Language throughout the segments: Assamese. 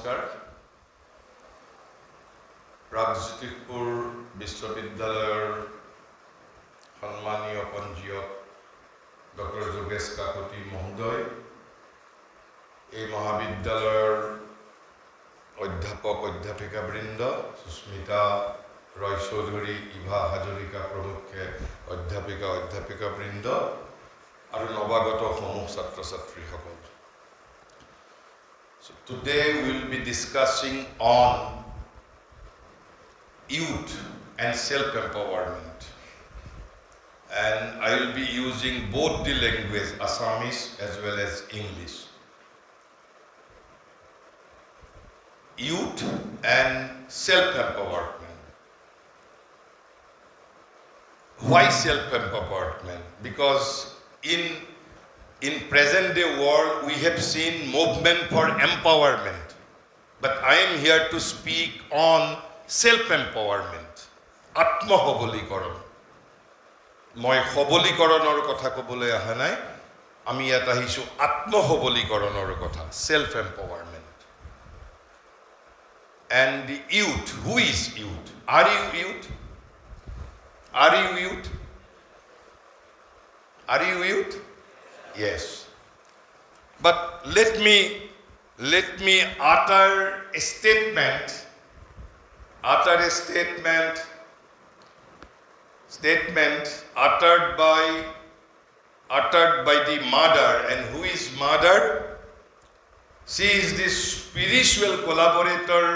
নমস্কাৰ প্ৰাগজ্যোতিষপুৰ বিশ্ববিদ্যালয়ৰ সন্মানীয় পঞ্জীয়ক ডক্টৰ যোগেশ কাকতি মহোদয় এই মহাবিদ্যালয়ৰ অধ্যাপক অধ্যাপিকাবৃন্দ সুস্মিতা ৰয় চৌধুৰী ইভা হাজৰিকা প্ৰমুখ্যে অধ্যাপিকাবৃন্দ আৰু নৱাগত সমূহ ছাত্ৰ ছাত্ৰীসকল So today we will be discussing on youth and self-empowerment, and I will be using both the language Assamese as well as English. Youth and self-empowerment. Why self-empowerment? Because in present day world we have seen movement for empowerment, but I am here to speak on self-empowerment. Atma hobolikaron. Moi hobolikaronor kotha kobole aha nai. Ami eta hisu atma hobolikaronor kotha, self-empowerment. And the youth, who is youth? Are you youth? Are you youth? Are you youth? Yes. But let me utter a statement uttered by the mother. And who is mother? She is the spiritual collaborator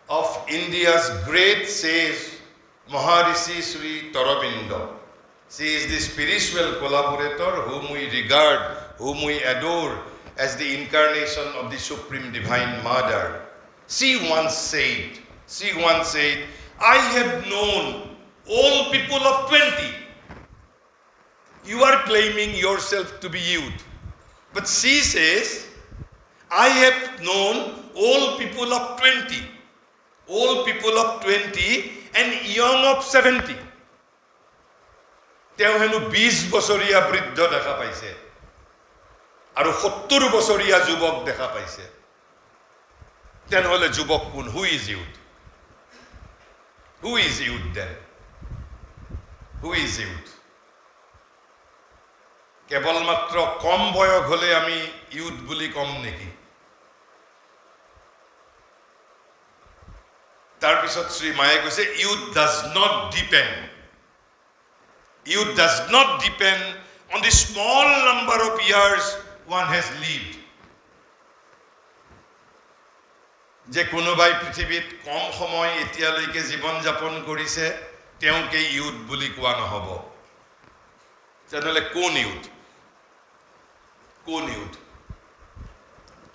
of India's great sage Maharishi Sri Aurobindo. She is the spiritual collaborator whom we regard, whom we adore as the incarnation of the Supreme Divine Mother. She once said, I have known all people of 20. You are claiming yourself to be youth. But she says, I have known all people of 20. All people of 20 and young of 70. তেওঁ হেনু 20 বছৰীয়া বৃদ্ধ দেখা পাইছে আৰু 70 বছৰীয়া যুৱক দেখা পাইছে তেনেহলে যুৱক কোন? Who is youth? Who is youth then? Who is youth? কেৱল মাত্ৰ কম বয়স হলে আমি ইউথ বুলি কম নেকি? তাৰ পিছত শ্ৰী মায়ে কৈছে youth does not depend on the small number of years one has lived. যে কোনোবাই পৃথিৱীত কম সময় এতিয়ালৈকে জীৱন যাপন কৰিছে তেওঁকে ইউথ বুলি কোৱা নহব। তেনেহলে কোন ইউথ?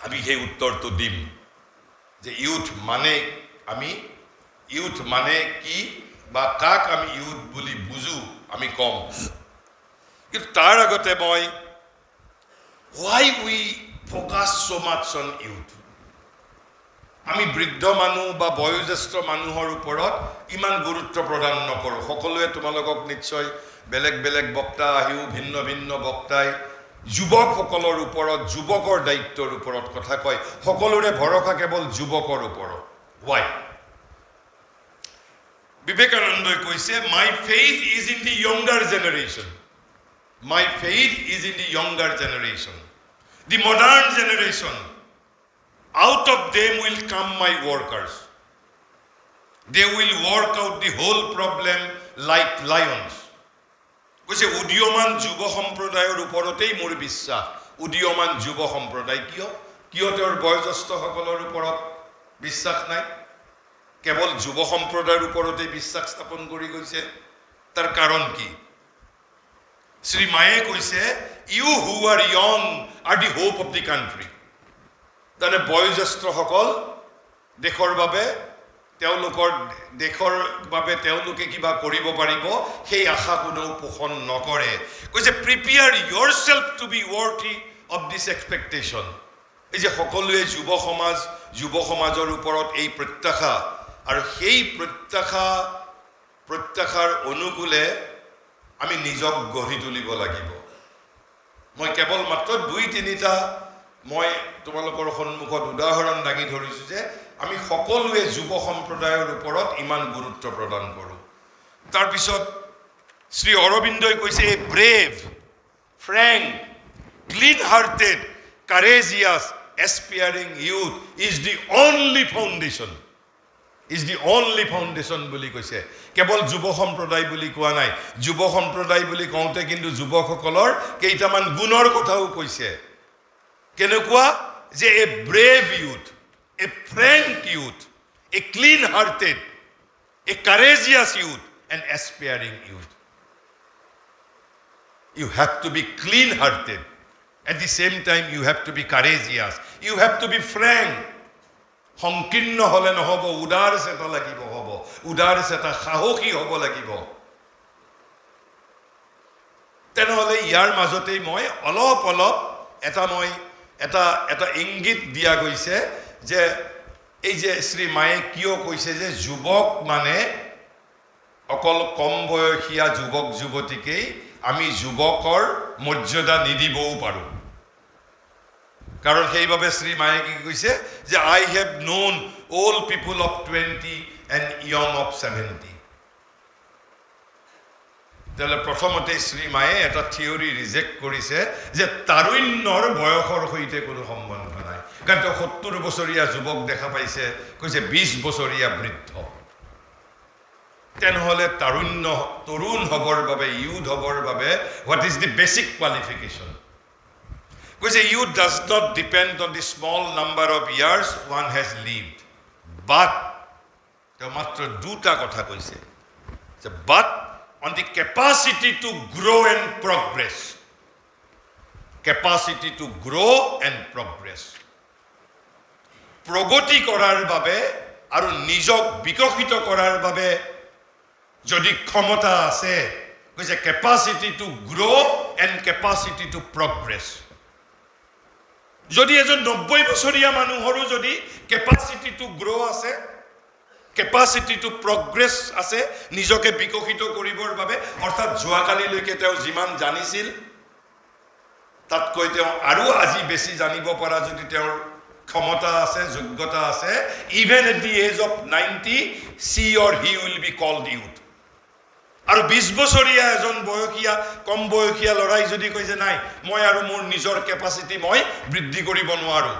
আমি সেই উত্তৰটো দিম যে ইউথ মানে কি বা কাক আমি ইউথ বুলি বুজো আমি কম। কিন্তু তাৰ আগতে মই why we focus so much on youth? আমি বৃদ্ধ মানুহ বা বয়োজ্যেষ্ঠ মানুহৰ ওপৰত ইমান গুৰুত্ব প্ৰদান নকৰো। সকলোৱে তোমালোকক নিশ্চয় বেলেগ বক্তা আহিও ভিন্ন বক্তাই যুৱকসকলৰ ওপৰত যুৱকৰ দায়িত্বৰ ওপৰত কথা কয়। সকলোৰে ভৰসা কেৱল যুৱকৰ ওপৰত। why? Vivekananda কৈছে my faith is in the younger generation. My faith is in the younger generation. The modern generation. Out of them will come my workers. They will work out the whole problem like lions. কৈছে উদীয়মান যুৱ সম্প্ৰদায়ৰ ওপৰতেই মোৰ বিশ্বাস। উদীয়মান যুৱ সম্প্ৰদায় কিয় তেওঁৰ বয়োজ্যেষ্ঠসকলৰ ওপৰত বিশ্বাস নাই? কেৱল যুৱ সম্প্ৰদায়ৰ ওপৰতে বিশ্বাস স্থাপন কৰি গৈছে। তাৰ কাৰণ কি? শ্ৰী মায়ে কৈছে you who are young are the hope of the country. তানে বয়োজ্যেষ্ঠসকল দেশৰ বাবে তেওঁলোকে কিবা কৰিব পাৰিব সেই আশা কোনেও পোষণ নকৰে। কৈছে prepare yourself to be worthy of this expectation. এই যে সকলোৱে যুৱ সমাজৰ ওপৰত এই প্ৰত্যাশা আৰু সেই প্ৰত্যাশাৰ অনুকূলে আমি নিজক গঢ়ি তুলিব লাগিব। মই কেৱল মাত্ৰ 2-3টা মই তোমালোকৰ সন্মুখত উদাহৰণ দাঙি ধৰিছো যে আমি সকলোৱে যুৱ সম্প্ৰদায়ৰ ওপৰত ইমান গুৰুত্ব প্ৰদান কৰোঁ তাৰ পিছত শ্ৰী অৰবিন্দই কৈছে a brave frank clean hearted courageous aspiring youth is the only foundation বুলি কৈছে কেৱল যুৱ সম্প্ৰদায় বুলি কোৱা নাই যুৱ সম্প্ৰদায় বুলি কওঁতে কিন্তু যুৱকসকলৰ কেইটামান গুণৰ কথাও কৈছে কেনেকুৱা যে a brave youth a frank youth a clean hearted a courageous youth and aspiring youth you have to be clean hearted at the same time you have to be courageous you have to be frank সংকীৰ্ণ হলে নহব উদাৰ চেতা লাগিব হ'ব উদাৰ চেতা সাহসী হ'ব লাগিব তেনেহলে ইয়াৰ মাজতেই মই অলপ এটা ইংগিত দিয়া গৈছে যে এই যে শ্ৰী মায়ে কিয় কৈছে যে যুৱক মানে অকল কম বয়সীয়া যুৱক যুৱতীকেই আমি যুৱকৰ মৰ্যাদা নিদিবও পাৰোঁ কাৰণ সেইভাবে শ্ৰী মায়ে কি কৈছে যে I have known old people of 20 and young of 70 তাহলে প্ৰথমতে শ্ৰী মায়ে এটা থিওৰি ৰিজেক্ট কৰিছে যে তাৰুণ্যৰ বয়সৰ সৈতে কোনো সম্বন্ধ নাই কাৰণ 70 বছৰীয়া যুৱক দেখা পাইছে কৈছে 20 বছৰীয়া বৃদ্ধ তেনেহলে তৰুণ হবৰ বাবে ইউথ হবৰ বাবে what is the basic qualification কৈছে youth does not depend on the small number of years one has lived but মাত্ৰ দুটা কথা কৈছে but on the capacity to grow and progress প্ৰগতি কৰাৰ বাবে আৰু নিজক বিকশিত কৰাৰ বাবে যদি ক্ষমতা আছে কৈছে capacity to grow and capacity to progress যদি এজন 90 বছৰীয়া মানুহৰো যদি capacity to grow আছে capacity to progress আছে নিজকে বিকশিত কৰিবৰ বাবে অৰ্থাৎ যোৱাকালিলৈকে তেওঁ যিমান জানিছিল তাতকৈ তেওঁ আৰু আজি বেছি জানিব পৰা যদি তেওঁৰ ক্ষমতা আছে যোগ্যতা আছে even at the age of 90 she or he will be called youth আৰু 20 বছৰীয়া এজন বয়সীয়া কম বয়সীয়া লৰাই যদি কয় যে নাই মই আৰু মোৰ নিজৰ ক্যাপাসিটি মই বৃদ্ধি কৰিব নোৱাৰো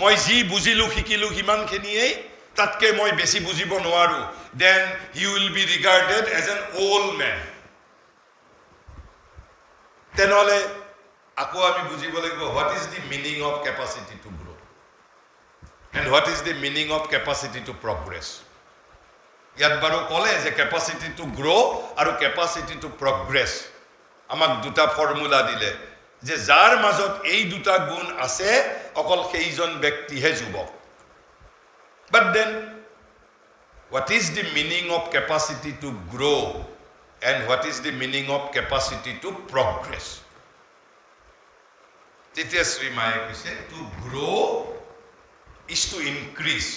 মই যি বুজিলো শিকিলো হিমানখিনিয়ে তাতকে মই বেছি বুজিব নোৱাৰো then he will be regarded as an old man তেনেহলে আকৌ আমি বুজিব লাগিব what is the meaning of capacity to grow and what is the meaning of capacity to progress ইয়াত বাৰো কলে যে capacity to grow আৰু capacity to progress আমাক দুটা ফৰ্মুলা দিলে যে যাৰ মাজত এই দুটা গুণ আছে অকল সেইজন ব্যক্তিহে যুৱক but then what is the meaning of capacity to grow and what is the meaning of capacity to progress তেতিয়া শ্ৰী মায়ে কৈছে to grow is to increase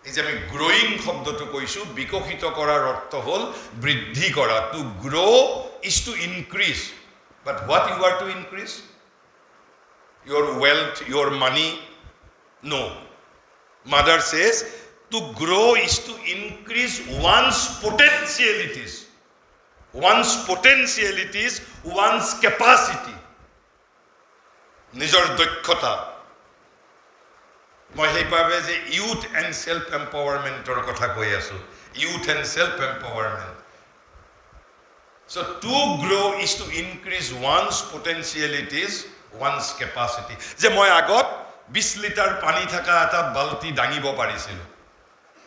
এই যে আমি গ্রোইং শব্দটো কৈছো বিকশিত কৰাৰ অৰ্থ হল বৃদ্ধি কৰা to grow is to increase but what you are to increase your wealth your money no mother says to grow is to increase one's potentialities one's capacity নিজৰ দক্ষতা মই হেইভাবে যে youth and self empowerment ৰ কথা কৈ আছো youth and self empowerment so to grow is to increase one's potentialities one's capacity যে মই আগত 20 লিটাৰ পানী থকা এটা বালতি দাঙিব পাৰিছিলো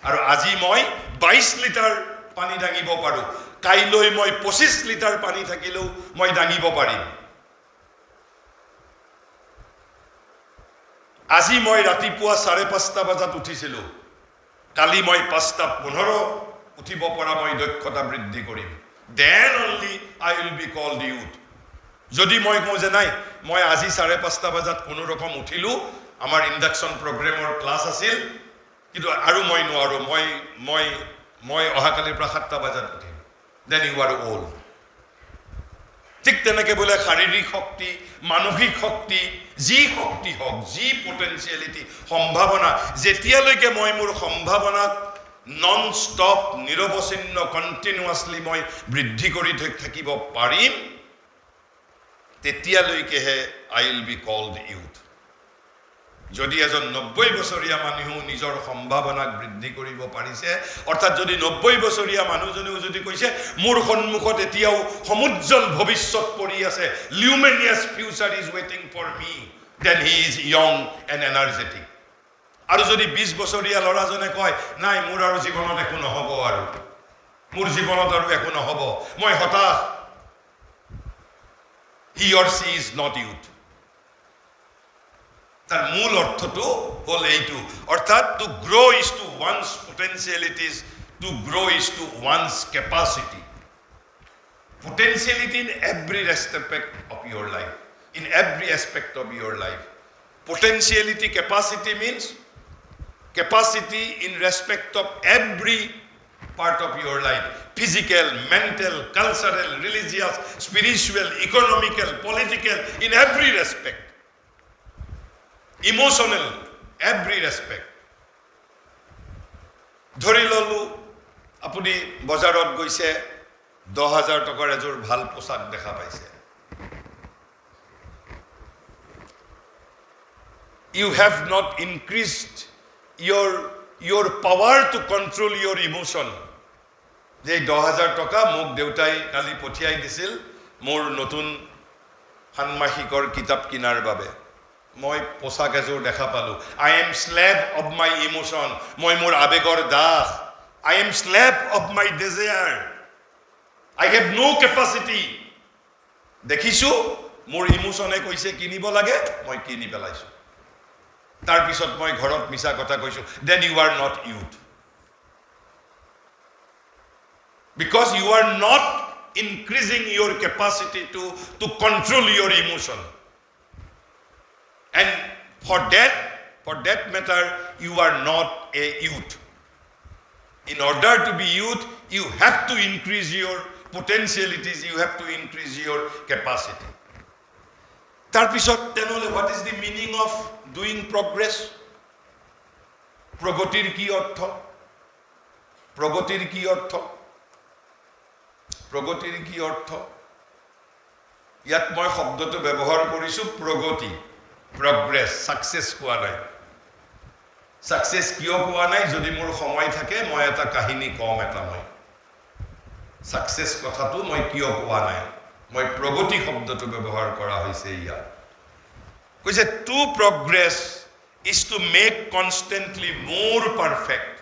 আৰু আজি মই 22 লিটাৰ পানী দাঙিব পাৰো কাইলৈ মই 25 লিটাৰ পানী থাকিলেও মই দাঙিব পাৰিম আজি মই ৰাতিপুৱা 5:30 বজাত উঠিছিলো কালি মই 5:15 উঠিব পৰা মই দক্ষতা বৃদ্ধি কৰিম then only I will be called youth যদি মই কওঁ যে নাই মই আজি 5:30 বজাত কোনো ৰকম উঠিলো আমাৰ ইন্ডাকশন প্ৰগ্ৰামৰ ক্লাছ আছিল কিন্তু আৰু মই নোৱাৰো মই অহাকালিৰ পৰা 7টা বজাত উঠিম then you are old ঠিক তেনেকৈ বোলে শাৰীৰিক শক্তি মানসিক শক্তি যি শক্তি হওক যি পটেনচিয়েলিটি সম্ভাৱনা যেতিয়ালৈকে মই মোৰ সম্ভাৱনাক নন ষ্টপ নিৰৱচ্ছিন্ন কণ্টিনিউৱাছলি মই বৃদ্ধি কৰি থাকিব পাৰিম তেতিয়ালৈকেহে আই উইল বি কল্ড ইউথ যদি এজন 90 বছৰীয়া মানুহ নিজৰ সম্ভাৱনাক বৃদ্ধি কৰিব পাৰিছে অৰ্থাৎ যদি 90 বছৰীয়া মানুহজনেও যদি কৈছে মোৰ সন্মুখত এতিয়াও সমুজ্জ্বল ভৱিষ্যত পৰি আছে লিউমিনিয়াছ ফিউচাৰ ইজ ৱেটিং for me then he is young and energetic আৰু যদি 20 বছৰীয়া ল'ৰাজনে কয় নাই মোৰ আৰু জীৱনত একো নহ'ব আৰু মোৰ জীৱনত আৰু একো নহ'ব মই হতাশ he or she is not youth তার মূল অর্থটো হল এইটো অর্থাৎ to grow is to one's potentialities to grow is to one's capacity potentiality in every aspect of your life in every aspect of your life potentiality capacity means capacity in respect of every part of your life physical mental cultural religious spiritual economical political in every respect emotional every respect ধৰি ললো আপুনি বজাৰত গৈছে 10000 টকাৰ এযোৰ ভাল পোছাক দেখা পাইছে you have not increased your power to control your emotion যে 10000 টকা মোক দেউতাই কালি পঠিয়াই দিছিল মোৰ নতুন সান্মাহিকৰ কিতাপ কিনাৰ বাবে মই পোছাক এযোৰ দেখা পালো I am slave of my emotion মই মোৰ আবেগৰ Das I am slave of my desire I have no capacity দেখিছো মোৰ ইমোশনে কৈছে কিনিব লাগে মই কিনি পেলাইছো তাৰ পিছত মই ঘৰত মিছা কথা কৈছো then you are not youth because you are not increasing your capacity to control your emotion and for that matter you are not a youth in order to be youth you have to increase your potentialities you have to increase your capacity tar pisot tenole what is the meaning of doing progress progotir ki ortho yat moi shobdo to byabohar korisu progoti progress success কোৱা নাই success কিয় কোৱা নাই যদি মোৰ সময় থাকে মই এটা কাহিনী কম এটা মই success কথাটো মই কিয় কোৱা নাই মই প্ৰগতি শব্দটো ব্যৱহাৰ কৰা হৈছে ইয়া কৈছে to progress is to make constantly more perfect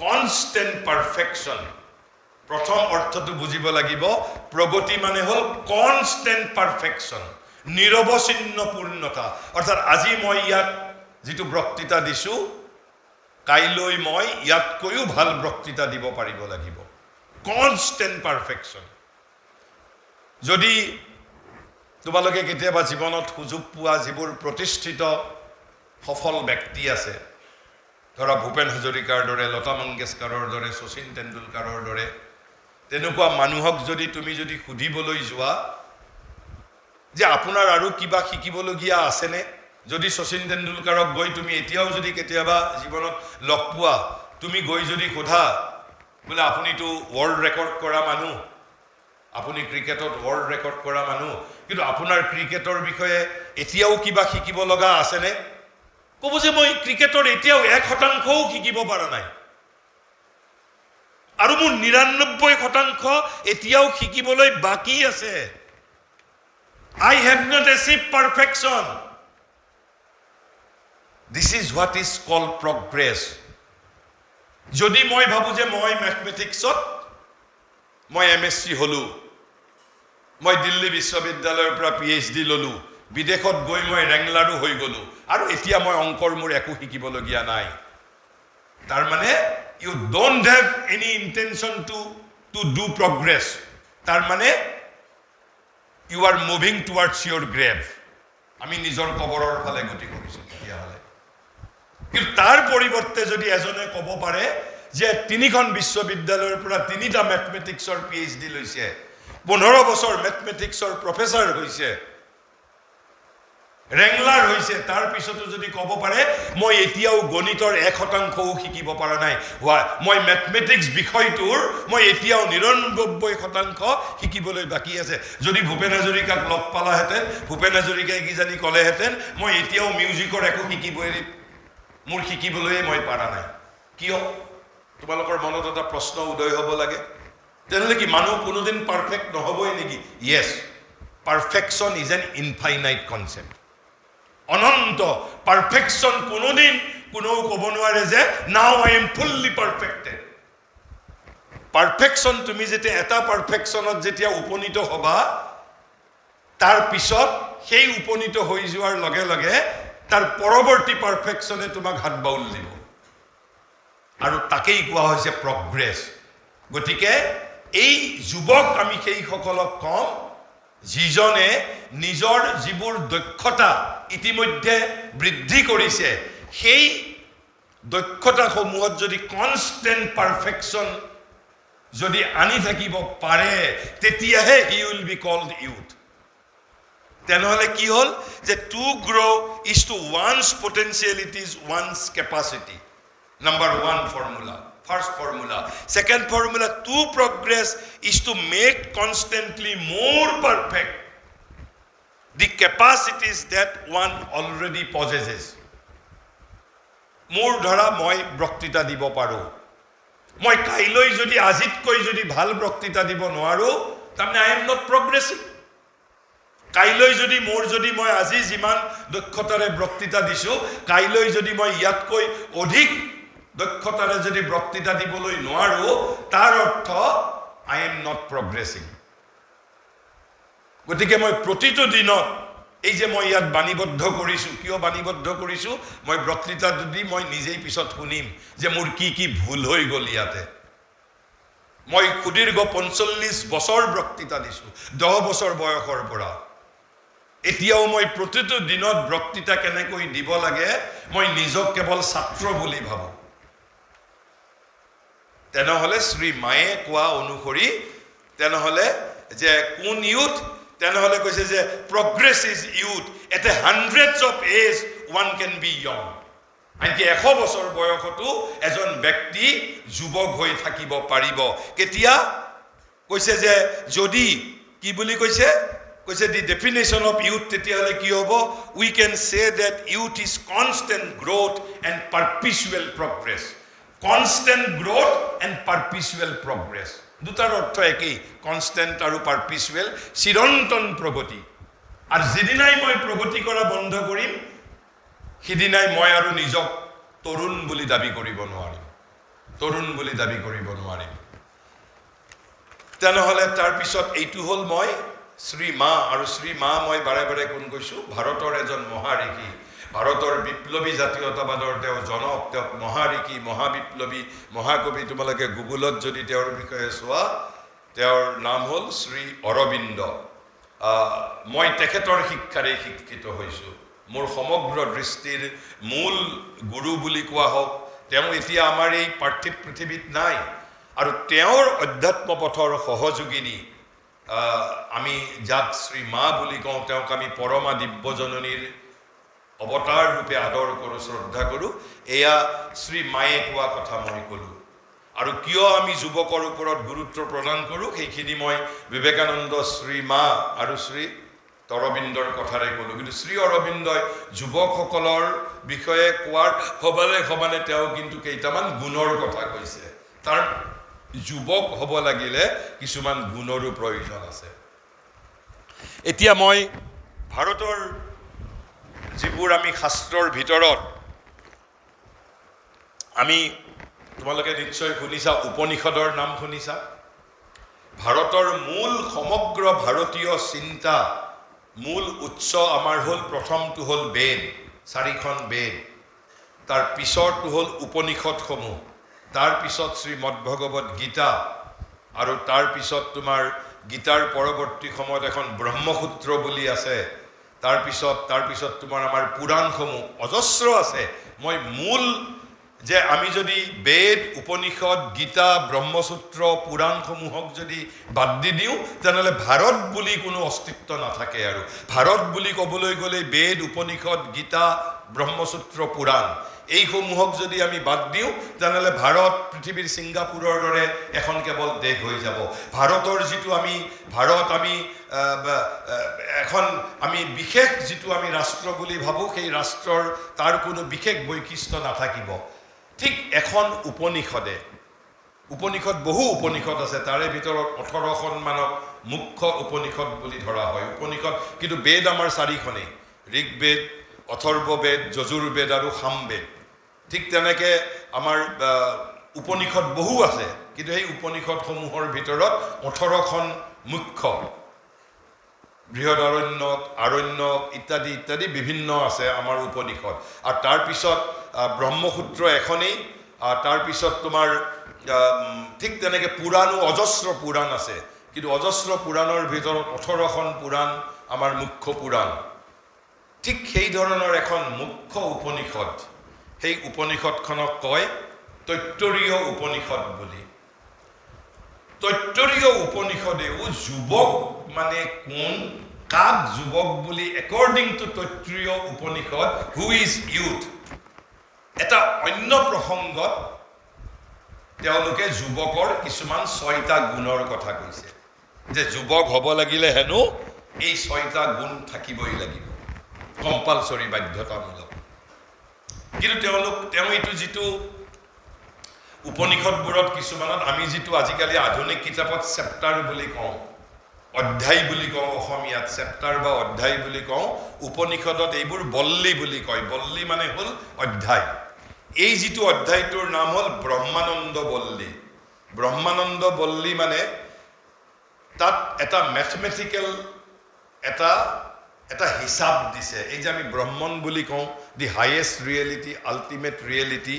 constant perfection প্ৰথম অৰ্থটো বুজিব লাগিব প্ৰগতি মানে হল constant perfection নিৰৱচ্ছিন্ন পূৰ্ণতা অৰ্থাৎ আজি মই ইয়াত যেটো বক্তৃতা দিছো কাইলৈ মই ইয়াত কৈও ভাল বক্তৃতা দিব পাৰিব লাগিব constant perfection যদি তোমালোকে কেতিয়াবা জীৱনত সুযোগ পোৱা যিবোৰ প্ৰতিষ্ঠিত সফল ব্যক্তি আছে ধৰা ভূপেন হাজৰিকাৰ দৰে লতা মংগেশকাৰৰ দৰে শচীন তেণ্ডুলকাৰৰ দৰে তেনেকুৱা মানুহক যদি তুমি যদি সুধিবলৈ যোৱা যে আপোনাৰ আৰু কিবা শিকিবলগীয়া আছে নে যদি শচীন তেণ্ডুলকাৰক গৈ তুমি এতিয়াও যদি কেতিয়াবা জীৱনত লগ পোৱা তুমি গৈ যদি সোধা বলে আপুনি তো ওয়াৰ্ল্ড ৰেকৰ্ড কৰা মানুহ আপুনি ক্ৰিকেটত ওয়াৰ্ল্ড ৰেকৰ্ড কৰা মানুহ কিন্তু আপোনাৰ ক্ৰিকেটৰ বিষয়ে এতিয়াও কিবা শিকিব লগা আছে নে কব যে মই ক্ৰিকেটৰ এতিয়াও 1% শিকিব পৰা নাই আৰু মোৰ 99% এতিয়াও শিকিবলৈ বাকি আছে I have not achieved perfection this is what is called progress যদি মই ভাবু যে মই ম্যাথমেটিক্সত মই এমএসসি হলু মই দিল্লী বিশ্ববিদ্যালয়ৰ পৰা পিএইচডি ললু বিদেশত গৈ মই ৰেংলাৰো হৈ গলু আৰু এতিয়া মই অংকৰ মোৰ একো শিকিবলগীয়া নাই তাৰ মানে you don't have any intention to do progress তাৰ মানে you are moving towards your grave আমি নিজৰ কবৰৰ ফালে গতি কৰিছো এতিয়া হলে কিন্তু তাৰ পৰিৱৰ্তে যদি এজনে ক'ব পাৰে যে তিনিখন বিশ্ববিদ্যালয়ৰ পৰা তিনিটা ম্যাথমেটিক্সৰ পিএইচডি লৈছে 15 বছৰ ম্যাথমেটিক্সৰ প্ৰফেসৰ হৈছে ৰেংলাৰ হৈছে তাৰ পিছতো যদি ক'ব পাৰে মই এতিয়াও গণিতৰ 1% শিকিব পৰা নাই মই ম্যাথমেটিক্স বিষয়টোৰ মই এতিয়াও 99% শিকিবলৈ বাকি আছে যদি ভূপেন হাজৰিকাক লগ পালা হেতেন ভূপেন হাজৰিকাই কি জানি ক'লে হেতেন মই এতিয়াও মিউজিকৰ একো শিকিবই মোৰ শিকিবলৈ মই পাৰা নাই কিয় তোমালোকৰ মনত এটা প্ৰশ্ন উদয় হ'ব লাগে তেনেহলে কি মানুহ কোনোদিন পারফেক্ট নহবই নেকি yes perfection is an infinite concept অনন্ত পারফেকশন কোনোদিন কোনো ক'ব নোৱাৰে যে now I am fully perfected পাৰফেকশন তুমি যেতিয়া এটা পাৰফেকশনত যেতিয়া উপনীত হবা তাৰ পিছত সেই উপনীত হৈ যোৱাৰ লগে লগে তাৰ পৰৱৰ্তী পাৰফেকশনে তোমাক হাত বাউল দিব আৰু তাকেই কোৱা হৈছে প্ৰগ্ৰেছ গতিকে এই যুৱক আমি সেই সকলক কম যিজনে নিজৰ জীৱৰ দক্ষতা ইতিমধ্যে বৃদ্ধি কৰিছে সেই দক্ষতা সমূহত যদি কনস্ট্যান্ট পাৰফেকশন যদি আনি থাকিব পাৰে তেতিয়াহে he will be called youth তেনেহলে কি হল যে to grow is to one's potentialities one's capacity number 1 formula first formula second formula to progress is to make constantly more perfect the capacities that one already possesses মোৰ ধৰা মই বক্তৃতা দিব পাৰো মই কাইলৈ যদি আজিতকৈ যদি ভাল বক্তৃতা দিব নোৱাৰো তাৰমানে I am not progressing কাইলৈ যদি মোৰ যদি মই আজি যিমান দক্ষতাৰে বক্তৃতা দিছো কাইলৈ যদি মই ইয়াতকৈ অধিক দক্ষতাৰে যদি বক্তৃতা দিবলৈ নোৱাৰো তাৰ অৰ্থ I am not progressing গতিকে মই প্ৰতিটো দিনত এই যে মই ইয়াত বাণীবদ্ধ কৰিছো কিয় বাণীবদ্ধ কৰিছো মই বক্তৃতা দি মই নিজেই পিছত শুনিম যে মোৰ কি ভুল হৈ গল ইয়াতে মই সুদীৰ্ঘ 45 বছৰ বক্তৃতা দিছো 10 বছৰ বয়সৰ পৰা এতিয়াও মই প্ৰতিটো দিনত বক্তৃতা কেনেকৈ দিব লাগে মই নিজক কেৱল ছাত্ৰ বুলি ভাবো তেনেহলে শ্ৰী মায়ে কোৱা অনুসৰি তেনেহলে যে কোন ইউথ তেনেহলে কৈছে যে progress is youth at a hundreds of age one can be young আনকি 100 বছৰ বয়সতো এজন ব্যক্তি যুৱক হৈ থাকিব পাৰিব কেতিয়া কৈছে যে যদি কি বুলি কৈছে the definition of youth তেতিয়াহলে কি হ'ব we can say that youth is constant growth and perpetual progress constant growth and perpetual progress দুটাৰ অৰ্থ একই constant আৰু perpetual চিৰন্তন প্ৰগতি আৰু যেদিনাই মই প্ৰগতি কৰা বন্ধ কৰিম সিদিনাই মই আৰু নিজক তৰুণ বুলি দাবী কৰিব নোৱাৰিম তেনেহলে তাৰ পিছত এইটো হল মই শ্ৰী মা আৰু শ্ৰী মা মই বাৰে বাৰে কোন কৈছো ভাৰতৰ এজন মহাৰিষি ভাৰতৰ বিপ্লৱী জাতীয়তাবাদৰ তেওঁ জনক তেওঁ মহাৰিষি মহাবিপ্লৱী মহাকবি তোমালোকে গুগলত যদি তেওঁৰ বিষয়ে চোৱা তেওঁৰ নাম হল শ্ৰী অৰবিন্দ মই তেখেতৰ শিক্ষাৰে শিক্ষিত হৈছো মোৰ সমগ্ৰ দৃষ্টিৰ মূল গুৰু বুলি কোৱা হওক তেওঁ এতিয়া আমাৰ এই পাৰ্থিৱ পৃথিৱীত নাই আৰু তেওঁৰ অধ্যাত্ম পথৰ সহযোগিনী আমি যাক শ্ৰী মা বুলি কওঁ তেওঁক আমি পৰমা দিব্যজননীৰ অৱতাৰ ৰূপে আদৰ কৰো শ্ৰদ্ধা কৰো এয়া শ্ৰী মায়ে কোৱা কথা মই কলো আৰু কিয় আমি যুৱকৰ ওপৰত গুৰুত্ব প্ৰদান কৰো সেইখিনি মই বিবেকানন্দ শ্ৰী মা আৰু শ্ৰী অৰবিন্দৰ কথাৰে কলো কিন্তু শ্ৰী অৰবিন্দই যুৱকসকলৰ বিষয়ে কোৱাৰ সমানে তেওঁ কিন্তু কেইটামান গুণৰ কথা কৈছে তাৰ যুৱক হ'ব লাগিলে কিছুমান গুণৰো প্ৰয়োজন আছে এতিয়া মই ভাৰতৰ যিবোৰ আমি শাস্ত্ৰৰ ভিতৰত আমি তোমালোকে নিশ্চয় শুনিছা উপনিষদৰ নাম শুনিছা ভাৰতৰ মূল সমগ্ৰ ভাৰতীয় চিন্তা মূল উৎস আমাৰ হল প্ৰথমটো হল বেদ 4খন বেদ তাৰ পিছৰটো হল উপনিষদসমূহ তাৰ পিছত শ্ৰীমদ ভগৱত গীতা আৰু তাৰ পিছত তোমাৰ গীতাৰ পৰৱৰ্তী সময়ত এখন ব্ৰহ্মসূত্ৰ বুলি আছে তাৰ পিছত তোমাৰ আমাৰ পুৰাণসমূহ অজস্ৰ আছে মই মূল যে আমি যদি বেদ উপনিষদ গীতা ব্ৰহ্মসূত্ৰ পুৰাণসমূহক যদি বাদ দি দিওঁ তেনেহ'লে ভাৰত বুলি কোনো অস্তিত্ব নাথাকে আৰু ভাৰত বুলি ক'বলৈ গ'লে বেদ উপনিষদ গীতা ব্ৰহ্মসূত্ৰ পুৰাণ এইসমূহক যদি আমি বাদ দিওঁ তেনেহ'লে ভাৰত পৃথিৱীৰ ছিংগাপুৰৰ দৰে এখন কেৱল দেশ হৈ যাব ভাৰতৰ যিটো আমি এখন আমি বিশেষ যিটো আমি ৰাষ্ট্ৰ বুলি ভাবোঁ সেই ৰাষ্ট্ৰৰ তাৰ কোনো বিশেষ বৈশিষ্ট্য নাথাকিব ঠিক এখন উপনিষদ বহু উপনিষদ আছে তাৰে ভিতৰত 18খন মানক মুখ্য উপনিষদ বুলি ধৰা হয় উপনিষদ কিন্তু বেদ আমাৰ 4খনেই ঋগ্বেদ অথৰ্ববেদ যজুৰ্বেদ আৰু সামবেদ ঠিক তেনেকৈ আমাৰ উপনিষদ বহু আছে কিন্তু সেই উপনিষদসমূহৰ ভিতৰত 18খন মুখ্য বৃহদাৰণ্যক আৰণ্যক ইত্যাদি ইত্যাদি বিভিন্ন আছে আমাৰ উপনিষদ আৰু তাৰপিছত ব্ৰহ্মসূত্ৰ এখনেই তাৰপিছত তোমাৰ ঠিক তেনেকৈ পুৰাণো অজস্ৰ পুৰাণ আছে কিন্তু অজস্ৰ পুৰাণৰ ভিতৰত 18খন পুৰাণ আমাৰ মুখ্য পুৰাণ ঠিক সেই ধৰণৰ এখন মুখ্য উপনিষদ সেই উপনিষদখনক কয় তৈত্তৰীয় উপনিষদ বুলি তৈত্তৰীয় উপনিষদেও যুৱক মানে কোন কাক যুৱক বুলি according to Taittiriya Upanishad who is youth এটা অন্য প্ৰসংগত তেওঁলোকে যুৱকৰ কিছুমান 6টা গুণৰ কথা কৈছে যে যুৱক হ'ব লাগিলে হেনো এই 6টা গুণ থাকিবই লাগিব কম্পালসৰি বাধ্যতামূলক কিন্তু তেওঁ এইটো যিটো উপনিষদবোৰত কিছুমানত আমি যিটো আজিকালি আধুনিক কিতাপত চেপ্টাৰ বুলি কওঁ অধ্যায় বুলি কওঁ অসমীয়াত চেপ্টাৰ বা অধ্যায় বুলি কওঁ উপনিষদত এইবোৰ বল্লী বুলি কয় বল্লী মানে হ'ল অধ্যায় এই যিটো অধ্যায়টোৰ নাম হ'ল ব্ৰহ্মানন্দ বল্লী মানে তাত এটা ম্যাথমেটিক্যাল এটা হিসাব দিছে এই যে আমি ব্ৰহ্মণ বুলি কওঁ দি হাইয়েষ্ট ৰিয়েলিটি আল্টিমেট ৰিয়েলিটি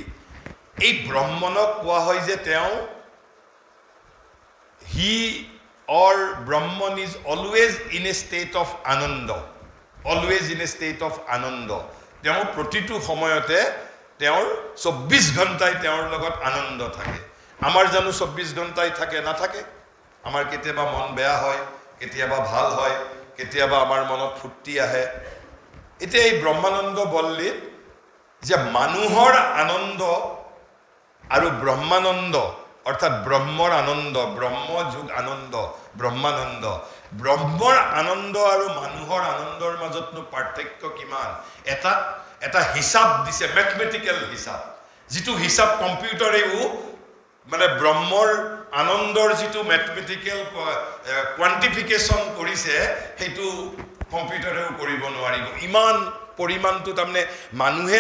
এই ব্ৰহ্মণক কোৱা হয় যে তেওঁ হি or Brahman is always in a state of ananda তেওঁ প্ৰতিটো সময়তে তেওঁৰ 24 ঘণ্টাই তেওঁৰ লগত আনন্দ থাকে আমাৰ জানো 24 ঘণ্টাই থাকে নাথাকে আমাৰ কেতিয়াবা মন বেয়া হয় কেতিয়াবা ভাল হয় কেতিয়াবা আমাৰ মনত ফুৰ্তি আহে এতিয়া এই ব্ৰহ্মানন্দ বল্লীত যে মানুহৰ আনন্দ আৰু ব্ৰহ্মানন্দ অৰ্থাৎ ব্ৰহ্মৰ আনন্দ ব্ৰহ্ম যোগ আনন্দ ব্ৰহ্মানন্দ ব্ৰহ্মৰ আনন্দ আৰু মানুহৰ আনন্দৰ মাজতনো পাৰ্থক্য কিমান এটা হিসাব দিছে ম্যাথমেটিক্যাল হিসাব যিটো হিসাব কম্পিউটাৰেও মানে ব্ৰহ্মৰ আনন্দৰ যিটো ম্যাথমেটিক্যাল কোৱান্টিফিকেশন কৰিছে সেইটো কম্পিউটাৰেও কৰিব নোৱাৰিব ইমান পৰিমাণটো তাৰমানে মানুহে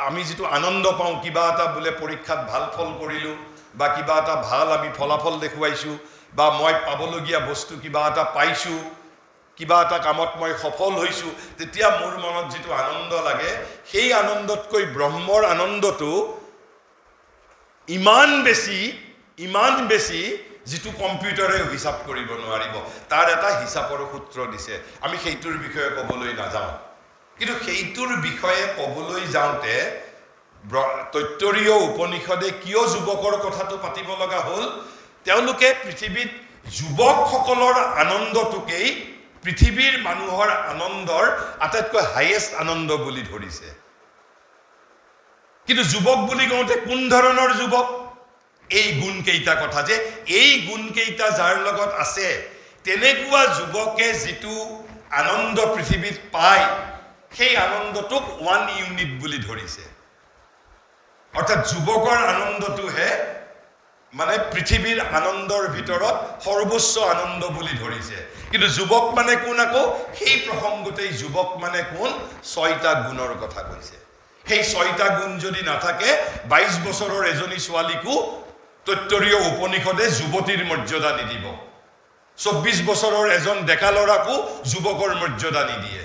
আমি যিটো আনন্দ পাওঁ কিবা এটা বোলে পৰীক্ষাত ভাল ফল কৰিলোঁ বা কিবা এটা ভাল আমি ফলাফল দেখুৱাইছোঁ বা মই পাবলগীয়া বস্তু কিবা এটা পাইছোঁ কিবা এটা কামত মই সফল হৈছোঁ তেতিয়া মোৰ মনত যিটো আনন্দ লাগে সেই আনন্দতকৈ ব্ৰহ্মৰ আনন্দটো ইমান বেছি যিটো কম্পিউটাৰে হিসাব কৰিব নোৱাৰিব তাৰ এটা হিসাবৰ সূত্ৰ দিছে আমি সেইটোৰ বিষয়ে ক'বলৈ নাযাওঁ কিন্তু সেইটোৰ বিষয়ে ক'বলৈ যাওঁতে তৈত্তৰীয় উপনিষদে কিয় যুৱকৰ কথাটো পাতিব লগা হ'ল তেওঁলোকে পৃথিৱীত যুৱকসকলৰ আনন্দটোকেই পৃথিৱীৰ মানুহৰ আনন্দৰ আটাইতকৈ হাইয়েষ্ট আনন্দ বুলি ধৰিছে কিন্তু যুৱক বুলি কওঁতে কোন ধৰণৰ যুৱক এই গুণ কেইটা কথা যে এই গুণ কেইটা যাৰ লগত আছে তেনেকুৱা যুৱকে যিটো আনন্দ পৃথিৱীত পায় সেই আনন্দটোক 1 ইউনিট বুলি ধৰিছে অৰ্থাৎ যুৱকৰ আনন্দটোহে মানে পৃথিৱীৰ আনন্দৰ ভিতৰত সৰ্বোচ্চ আনন্দ বুলি ধৰিছে কিন্তু যুৱক মানে কোন আকৌ সেই প্ৰসংগতেই যুৱক মানে কোন 6টা গুণৰ কথা কৈছে সেই 6টা গুণ যদি নাথাকে 22 বছৰৰ এজনী ছোৱালীকো তৈত্তৰীয় উপনিষদে যুৱতীৰ মৰ্যাদা নিদিব 24 বছৰৰ এজন ডেকা ল'ৰাকো যুৱকৰ মৰ্যাদা নিদিয়ে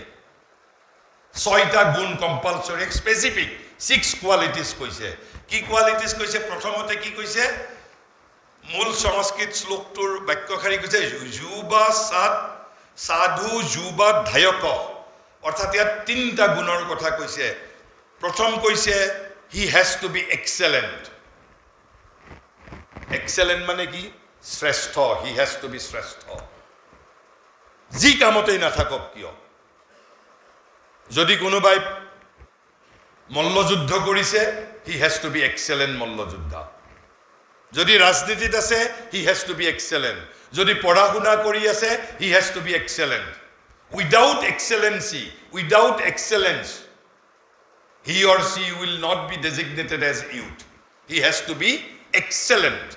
6টা গুণ কম্পালসৰি স্পেসিফিক 6 কোৱালিটিজ কৈছে কি কোৱালিটিজ কৈছে প্ৰথমতে কি কৈছে মূল সংস্কৃত শ্লোকটোৰ বাক্যখাৰী কৈছে যুবা সাত সাধু যুবা ধায়ক অৰ্থাৎ ইয়াত 3টা গুণৰ কথা কৈছে প্ৰথম কৈছে He has to be excellent. Excellent মানে কি? শ্রেষ্ঠ. He has to be শ্রেষ্ঠ. যি কামতেই নাথাকক কিয়, যদি কোনোবাই মল্লযুদ্ধ কৰিছে, he has to be excellent মল্লযোদ্ধা. যদি ৰাজনীতিত আছে, he has to be excellent. যদি পঢ়া শুনা কৰি আছে, he has to be excellent. Without excellency, without excellence, he or she will not be designated as youth. He has to be excellent.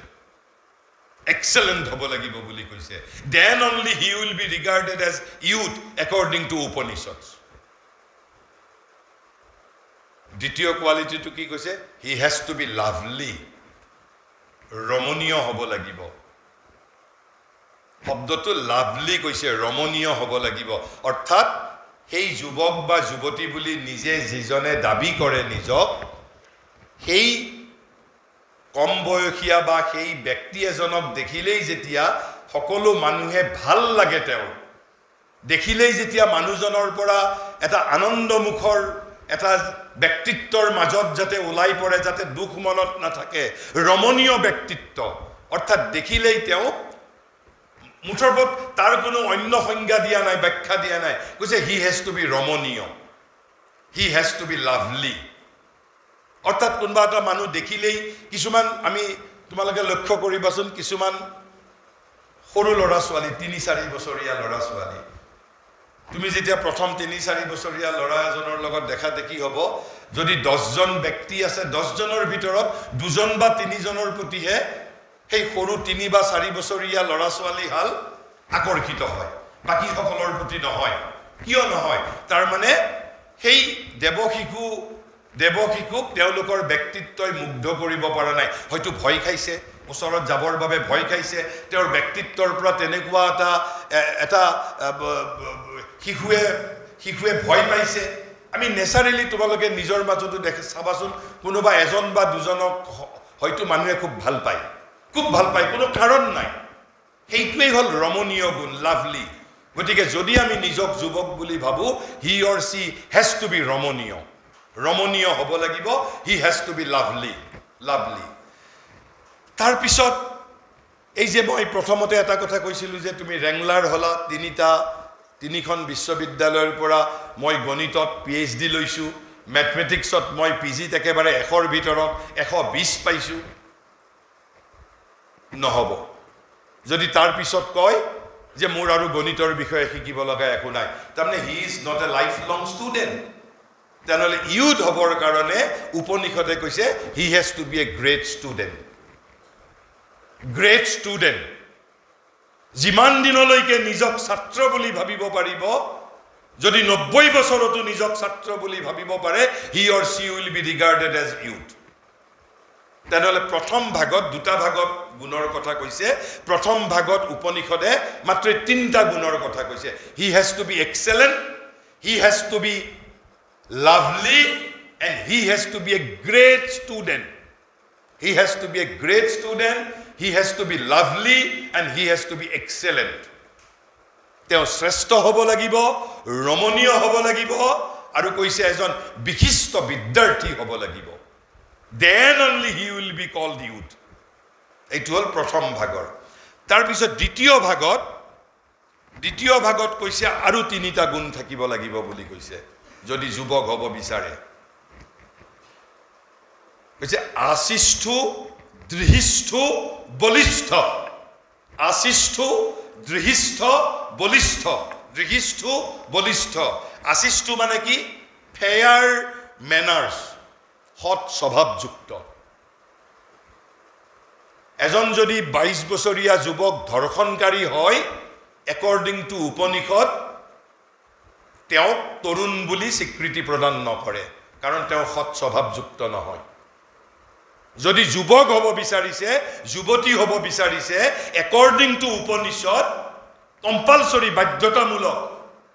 Excellent hobo lagibo boli koise. Then only he will be regarded as youth according to Upanishads. Ditiyo quality to ki koise? He has to be lovely. Ramaniya hobo lagibo. শব্দটো লাভলি কৈছে, ৰমণীয় হ'ব লাগিব. অৰ্থাৎ সেই যুৱক বা যুৱতী বুলি নিজে যিজনে দাবী কৰে নিজক, সেই কম বয়সীয়া বা সেই ব্যক্তি এজনক দেখিলেই যেতিয়া সকলো মানুহে ভাল লাগে, তেওঁ দেখিলেই যেতিয়া মানুহজনৰ পৰা এটা আনন্দমুখৰ এটা ব্যক্তিত্বৰ মাজত যাতে ওলাই পৰে, যাতে দুখ মনত নাথাকে, ৰমণীয় ব্যক্তিত্ব, অৰ্থাৎ দেখিলেই তেওঁ মুঠৰপত তাৰ কোনো অন্য সংজ্ঞা দিয়া নাই, ব্যাখ্যা দিয়া নাই, কৈছে হি হেজ টু বি ৰমণীয়, he has to be lovely. অৰ্থাৎ কোনোবা এটা মানুহ দেখিলেই, কিছুমান আমি তোমালোকে লক্ষ্য কৰিবাচোন, কিছুমান সৰু ল'ৰা ছোৱালী, ৩-৪ বছৰীয়া ল'ৰা ছোৱালী, তুমি যেতিয়া প্ৰথম ৩-৪ বছৰীয়া ল'ৰা এজনৰ লগত দেখা দেখি হ'ব, যদি 10জন ব্যক্তি আছে, 10জনৰ ভিতৰত 2জন বা 3জনৰ প্ৰতিহে সেই সৰু 3 বা 4 বছৰীয়া ল'ৰা ছোৱালী হাল আকৰ্ষিত হয়, বাকী সকলৰ প্ৰতি নহয়. কিয় নহয়? তাৰ মানে সেই দেৱশিশুক তেওঁলোকৰ ব্যক্তিত্বই মুগ্ধ কৰিব পৰা নাই, হয়তো ভয় খাইছে, ওচৰত যাবৰ বাবে ভয় খাইছে, তেওঁৰ ব্যক্তিত্বৰ পৰা তেনেকুৱা এটা শিশুৱে ভয় পাইছে. আমি নেচাৰেলি তোমালোকে নিজৰ মাজতো দেখে চাবাচোন, কোনোবা এজন বা দুজনক হয়তো মানুহে খুব ভাল পায়, কোনো কাৰণ নাই. সেইটোৱেই হ'ল ৰমণীয় গুণ, লাভলি. গতিকে যদি আমি নিজক যুৱক বুলি ভাবো, he or she has to be ৰমণীয় হ'ব লাগিব, he has to be lovely. তাৰপিছত এই যে মই প্ৰথমতে এটা কথা কৈছিলোঁ যে তুমি ৰেংলাৰ হ'লা, 3খন বিশ্ববিদ্যালয়ৰ পৰা মই গণিতত PhD লৈছোঁ, মেথমেটিক্সত মই PGত একেবাৰে 100ৰ ভিতৰত 120 পাইছোঁ. নহ'ব. যদি তাৰ পিছত কয় যে মোৰ আৰু গণিতৰ বিষয়ে শিকিব লগা একো নাই, তাৰমানে he is not a life long student. তেনেহ'লে ইউথ হ'বৰ কাৰণে উপনিষদে কৈছে he has to be a great student. যিমান দিনলৈকে নিজক ছাত্ৰ বুলি ভাবিব পাৰিব, যদি 90 বছৰতো নিজক ছাত্ৰ বুলি ভাবিব পাৰে, he or she will be regarded as youth. তেনেহ'লে প্ৰথম ভাগত 2টা ভাগত গুণৰ কথা কৈছে, প্ৰথম ভাগত উপনিষদে মাত্ৰ 3টা গুণৰ কথা কৈছে. He has to be excellent, he has to be lovely, and he has to be a great student. He has to be a great student, he has to be lovely, and he has to be excellent. তেওঁ শ্ৰেষ্ঠ হ'ব লাগিব, ৰমণীয় হ'ব লাগিব, আৰু কৈছে এজন বিশিষ্ট বিদ্যাৰ্থী হ'ব লাগিব. Then only he will be called youth. এইটো হ'ল প্ৰথম ভাগৰ. তাৰপিছত দ্বিতীয় ভাগত কৈছে আৰু 3টা গুণ থাকিব লাগিব বুলি কৈছে যদি যুৱক হ'ব বিচাৰে. কৈছে আশিষ্ঠু, দৃঢ়িষ্ঠু, বলিষ্ঠ. আশিষ্ঠু, দৃঢ়িষ্ঠ, বলিষ্ঠ. আশিষ্ঠু মানে কি? ফেয়াৰ মেনাৰ্ছ, সৎ স্বভাৱযুক্ত. এজন যদি 22 বছৰীয়া যুৱক ধৰ্ষণকাৰী হয়, একৰ্ডিং টু উপনিষদ তেওঁক তৰুণ বুলি স্বীকৃতি প্ৰদান নকৰে, কাৰণ তেওঁ সৎ স্বভাৱযুক্ত নহয়. যদি যুৱক হ'ব বিচাৰিছে, যুৱতী হ'ব বিচাৰিছে, একৰ্ডিং টু উপনিষদ কম্পালচৰি, বাধ্যতামূলক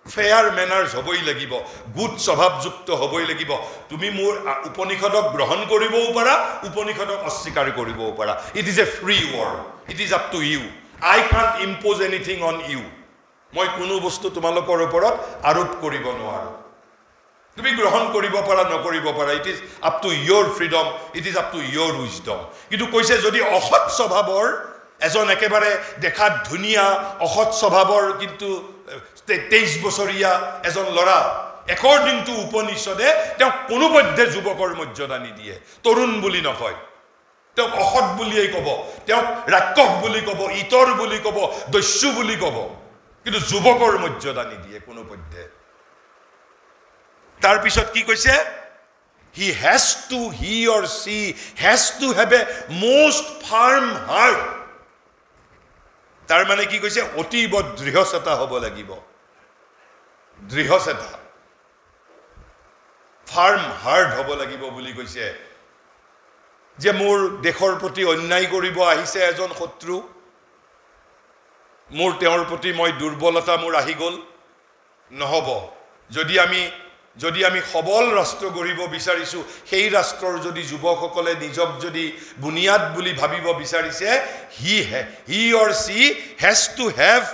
ফেয়াৰ মেনাৰ্ছ হ'বই লাগিব, গুড স্বভাৱযুক্ত হ'বই লাগিব. তুমি মোৰ উপনিষদক গ্ৰহণ কৰিবও পাৰা, উপনিষদক অস্বীকাৰ কৰিবও পাৰা. It is a free world, it is up to you. I can't impose anything on you. মই কোনো বস্তু তোমালোকৰ ওপৰত আৰোপ কৰিব নোৱাৰোঁ. তুমি গ্ৰহণ কৰিব পাৰা নকৰিব পাৰা it is up two your freedom it is up two your wisdom কিন্তু কৈছে যদি অসৎ স্বভাৱৰ এজন একেবাৰে দেখাত ধুনীয়া অসৎ স্বভাৱৰ কিন্তু 23 বছৰীয়া এজন ল'ৰা একৰ্ডিং টু উপনিষদে তেওঁ কোনোপধ্যে যুৱকৰ মৰ্যাদা নিদিয়ে তৰুণ বুলি নকয় তেওঁক অসৎ বুলিয়েই ক'ব তেওঁক ৰাক্ষস বুলি ক'ব ইতৰ বুলি ক'ব দস্যু বুলি ক'ব কিন্তু যুৱকৰ মৰ্যাদা নিদিয়ে কোনোপধ্যে তাৰ পিছত কি কৈছে he or she has to have a most firm heart তাৰ মানে কি কৈছে অতীব দৃঢ়চেতা হ'ব লাগিব দৃঢ়চেতা ফাৰ্ম হাৰ্ড হ'ব লাগিব বুলি কৈছে যে মোৰ দেশৰ প্ৰতি অন্যায় কৰিব আহিছে এজন শত্ৰু মোৰ তেওঁৰ প্ৰতি মই দুৰ্বলতা মোৰ আহি গ'ল নহব যদি আমি সবল ৰাষ্ট্ৰ গঢ়িব বিচাৰিছো সেই ৰাষ্ট্ৰৰ যদি যুৱকসকলে নিজক যদি বুনিয়াদ বুলি ভাবিব বিচাৰিছে he or she has to have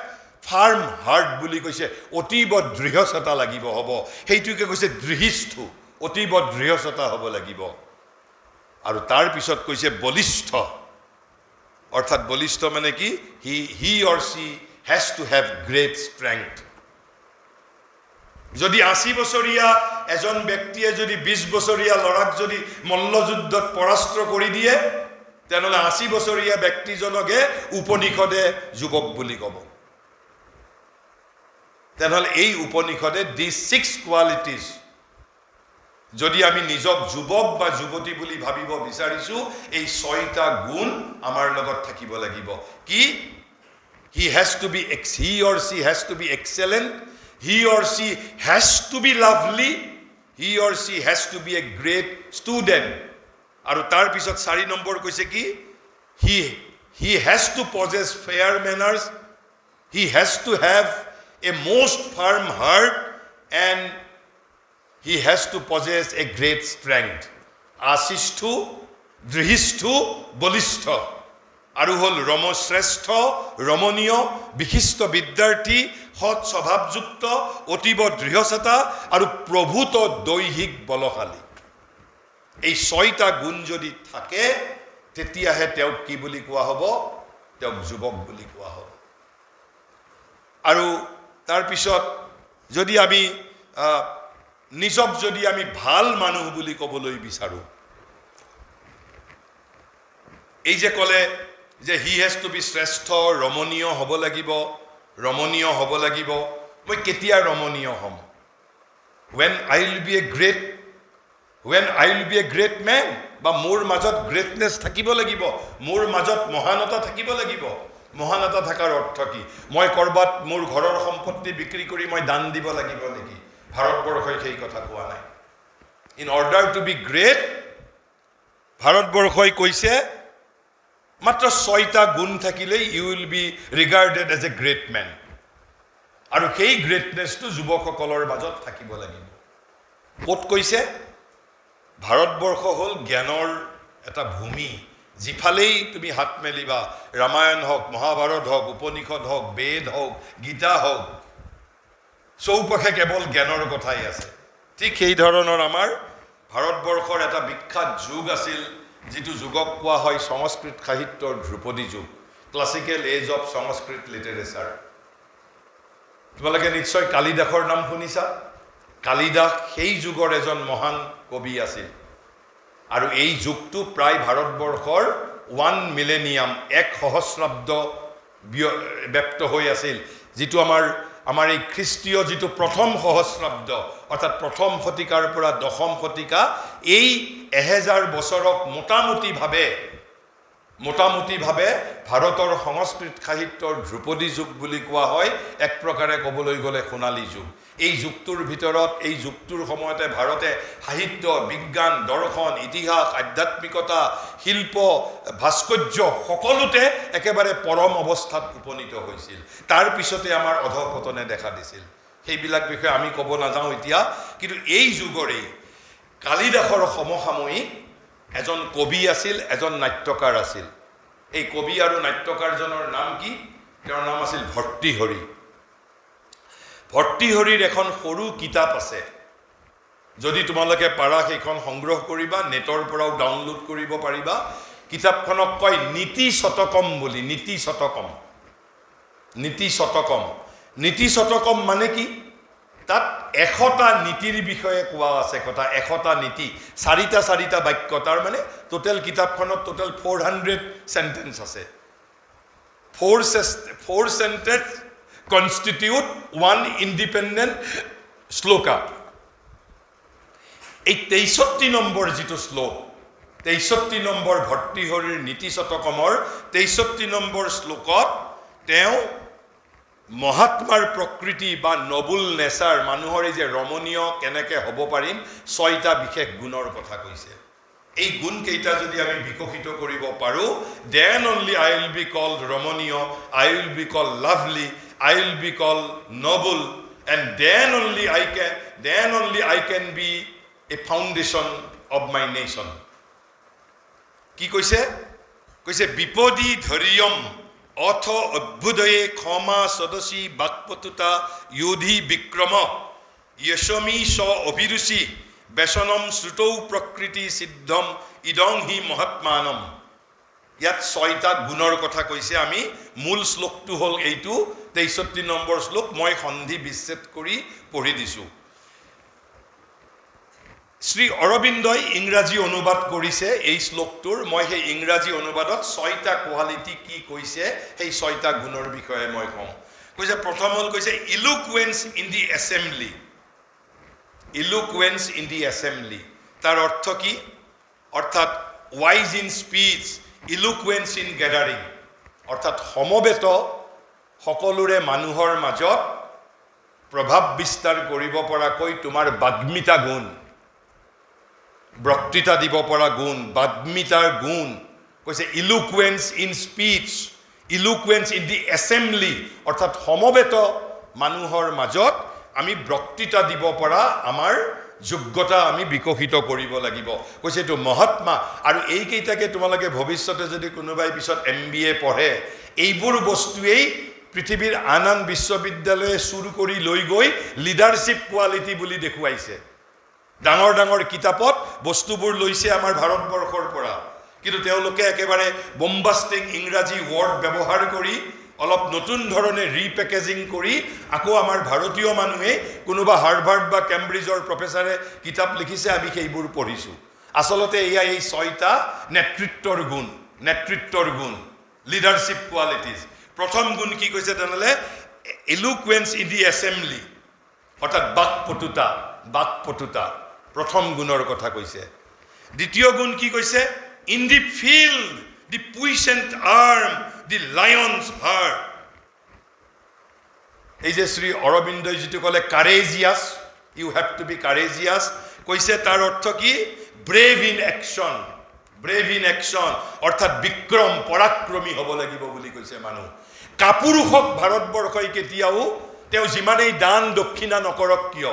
firm heart বুলি কৈছে অতীব দৃঢ়চেতা লাগিব হ'ব সেইটোকে কৈছে দৃঢ়িষ্ঠু অতীব দৃঢ়চেতা হ'ব লাগিব আৰু তাৰ পিছত কৈছে বলিষ্ঠ অৰ্থাৎ বলিষ্ঠ মানে কি he or she has to have great strength যদি 80 বছৰীয়া এজন ব্যক্তিয়ে যদি 20 বছৰীয়া ল'ৰাক যদি মল্লযুদ্ধত পৰাস্ত কৰি দিয়ে তেনেহলে 80 বছৰীয়া ব্যক্তিজনকে উপনিষদে যুৱক বুলি ক'ব তেনেহলে এই উপনিষদে these 6 qualities যদি আমি নিজক যুৱক বা যুৱতী বুলি ভাবিব বিচাৰিছো এই 6টা গুণ আমাৰ লগত থাকিব লাগিব কি he or she has to be excellent he or she has to be lovely he or she has to be a great student আৰু তাৰ পিছত 4 নম্বৰ কৈছে কি he has to possess fair manners he has to have a most firm heart and he has to possess a great strength আশিষ্ঠু দৃঢ়িষ্ঠু বলিষ্ঠ আৰু হল ৰমশ্ৰেষ্ঠ ৰমণীয় বিশিষ্ট বিদ্যাৰ্থী সৎ স্বভাৱযুক্ত অতীব দৃঢ়চেতা আৰু প্ৰভূত দৈহিক বলশালী এই 6টা গুণ যদি থাকে তেতিয়াহে তেওঁক কি বুলি কোৱা হ'ব তেওঁক যুৱক বুলি কোৱা হ'ব আৰু তাৰ পিছত যদি আমি নিজক যদি আমি ভাল মানুহ বুলি ক'বলৈ বিচাৰো এই যে ক'লে যে he has to be শ্ৰেষ্ঠ ৰমণীয় হ'ব লাগিব মই কেতিয়া ৰমণীয় হ'ম when I will be a great man বা মোৰ মাজত গ্ৰেটনেছ থাকিব লাগিব মোৰ মাজত মহানতা থাকিব লাগিব মহানতা থাকাৰ অৰ্থ কি মই কৰবাত মোৰ ঘৰৰ সম্পত্তি বিক্ৰী কৰি মই দান দিব লাগিব নেকি ভাৰতবৰ্ষই সেই কথা কোৱা নাই in order to be great ভাৰতবৰ্ষই কৈছে মাত্ৰ 6টা গুণ থাকিলেই you will be regarded as a great man আৰু সেই গ্ৰেটনেছটো যুৱকসকলৰ মাজত থাকিব লাগিব ক'ত কৈছে ভাৰতবৰ্ষ হ'ল জ্ঞানৰ এটা ভূমি যিফালেই তুমি হাত মেলিবা ৰামায়ণ হওক মহাভাৰত হওক উপনিষদ হওক বেদ হওক গীতা হওক চৌপাশে কেৱল জ্ঞানৰ কথাই আছে ঠিক সেই ধৰণৰ আমাৰ ভাৰতবৰ্ষৰ এটা বিখ্যাত যুগ আছিল যেটো যুগক কোৱা হয় সংস্কৃত সাহিত্যৰ ধ্ৰুপদী যুগ classical age of Sanskrit literature তোমালোকে নিশ্চয় কালিদাসৰ নাম শুনিছা কালিদাস সেই যুগৰ এজন মহান কবি আছিল আৰু এই যুগটো প্ৰায় ভাৰতবৰ্ষৰ 1 মিলেনিয়াম 1 সহস্ৰাব্দ ব্যপ্ত হৈ আছিল যেটো আমাৰ এই খ্ৰীষ্টীয় যেটো প্ৰথম সহস্ৰাব্দ অৰ্থাৎ প্ৰথম শতিকাৰ পৰা দশম শতিকা এই 1000 বছৰক মোটামুটিভাৱে ভাৰতৰ সংস্কৃত সাহিত্যৰ ধ্ৰুপদী যুগ বুলি কোৱা হয় এক প্ৰকাৰে ক'বলৈ গ'লে সোণালী যুগ এই যুগটোৰ ভিতৰত এই যুগটোৰ সময়তে ভাৰতে সাহিত্য বিজ্ঞান দৰ্শন ইতিহাস আধ্যাত্মিকতা শিল্প ভাস্কৰ্য সকলোতে একেবাৰে পৰম অৱস্থাত উপনীত হৈছিল তাৰ পিছতে আমাৰ অধপতনে দেখা দিছিল সেইবিলাক বিষয়ে আমি ক'ব নাযাওঁ এতিয়া কিন্তু এই যুগৰে কালিদাসৰ সমসাময়িক এজন কবি আছিল এজন নাট্যকাৰ আছিল এই কবি আৰু নাট্যকাৰজনৰ নাম কি তেওঁৰ নাম আছিল ভৰ্তৃহৰি ভৰ্তৃহৰিৰ এখন সৰু কিতাপ আছে যদি তোমালোকে পাৰা সেইখন সংগ্ৰহ কৰিবা, নেটৰ পৰাও ডাউনলোড কৰিব পাৰিবা। কিতাপখনক কয় নীতি শতকম বুলি। নীতি শতকম, নীতি শতকম। নীতি শতকম মানে কি? তাত 100টা নীতিৰ বিষয়ে কোৱা আছে কথা। 100টা নীতি, 4টা বাক্য। তাৰ মানে টোটেল কিতাপখনত টোটেল 400 সেন্টেন্স আছে। 4 সেন্টেন্স কনস্টিটিউট 1 ইণ্ডিপেণ্ডেণ্ট শ্লোকা। এই 63 নম্বৰ যিটো শ্লোক, 63 নম্বৰ ভৰ্তৃহৰিৰ নীতি শতকমৰ 63 নম্বৰ শ্লোকত তেওঁ মহাত্মাৰ প্ৰকৃতি বা নবুল নেচাৰ, মানুহৰ এই যে ৰমণীয় কেনেকৈ হ'ব পাৰিম, 6টা বিশেষ গুণৰ কথা কৈছে। এই গুণ কেইটা যদি আমি বিকশিত কৰিব পাৰোঁ, then only I will be called ৰমণীয়, I will be called lovely, I will be called noble, and then only I can be a foundation of my nation. কি কৈছে? কৈছে বিপদী ধৈৰ্যম অথ অভ্যুদয়ে ক্ষমা সদসী বাকপটুতা যোধি বিক্ৰম যশমী স অভিৰুচি বেচনম শ্ৰুতৌ প্ৰকৃতি সিদ্ধম ইদং হি মহাত্মানম। ইয়াত 6টা গুণৰ কথা কৈছে। আমি মূল শ্লোকটো হ'ল এইটো 63 নম্বৰ শ্লোক। মই সন্ধি বিচ্ছেদ কৰি পঢ়ি দিছোঁ। শ্ৰী অৰবিন্দই ইংৰাজী অনুবাদ কৰিছে এই শ্লোকটোৰ। মই সেই ইংৰাজী অনুবাদত 6টা কোৱালিটি কি কৈছে, সেই 6টা গুণৰ বিষয়ে মই কওঁ। কৈছে প্ৰথম হ'ল কৈছে eloquence in the assembly. Eloquence in the assembly, তাৰ অৰ্থ কি? অৰ্থাৎ wise in speech, eloquence in gathering, অৰ্থাৎ সমবেত সকলোৰে মানুহৰ মাজত প্ৰভাৱ বিস্তাৰ কৰিব পৰাকৈ তোমাৰ বাগ্মিতা গুণ, বক্তৃতা দিব পৰা গুণ, বাগ্মিতাৰ গুণ। কৈছে eloquence in speech, eloquence in the assembly, অৰ্থাৎ সমবেত মানুহৰ মাজত আমি বক্তৃতা দিব পৰা আমাৰ যোগ্যতা আমি বিকশিত কৰিব লাগিব। কৈছে এইটো মহাত্মা। আৰু এইকেইটাকে তোমালোকে ভৱিষ্যতে যদি কোনোবাই পিছত MBA পঢ়ে, এইবোৰ বস্তুৱেই পৃথিৱীৰ আন আন বিশ্ববিদ্যালয়ে চুৰ কৰি লৈ গৈ লিডাৰশ্বিপ কোৱালিটি বুলি দেখুৱাইছে। ডাঙৰ ডাঙৰ কিতাপত বস্তুবোৰ লৈছে আমাৰ ভাৰতবৰ্ষৰ পৰা, কিন্তু তেওঁলোকে একেবাৰে বম্বাষ্টিং ইংৰাজী ৱৰ্ড ব্যৱহাৰ কৰি অলপ নতুন ধৰণে ৰিপেকেজিং কৰি আকৌ আমাৰ ভাৰতীয় মানুহে কোনোবা হাৰ্ভাৰ্ড বা কেম্ব্ৰিজৰ প্ৰফেচাৰে কিতাপ লিখিছে, আমি সেইবোৰ পঢ়িছোঁ। আচলতে এয়া এই 6টা নেতৃত্বৰ গুণ, নেতৃত্বৰ গুণ, লিডাৰশ্বিপ কোৱালিটিজ। প্ৰথম গুণ কি কৈছে তেনেহ'লে? ইলুকুৱেন্স ইন দি এছেম্বলি, অৰ্থাৎ বাকপটুতা, বাকপটুতা প্ৰথম গুণৰ কথা কৈছে। দ্বিতীয় গুণ কি কৈছে? In the field the puissant arm the lion's heart. এই যে শ্ৰী অৰবিন্দই যিটো ক'লে courageous, you have to be courageous, কৈছে তাৰ অৰ্থ কি? Brave in action, brave in action, অৰ্থাৎ বিক্ৰম পৰাক্ৰমী হ'ব লাগিব বুলি কৈছে মানুহ। কাপুৰুষক ভাৰতবৰ্ষই কেতিয়াও, তেওঁ যিমানেই দান দক্ষিণা নকৰক কিয়,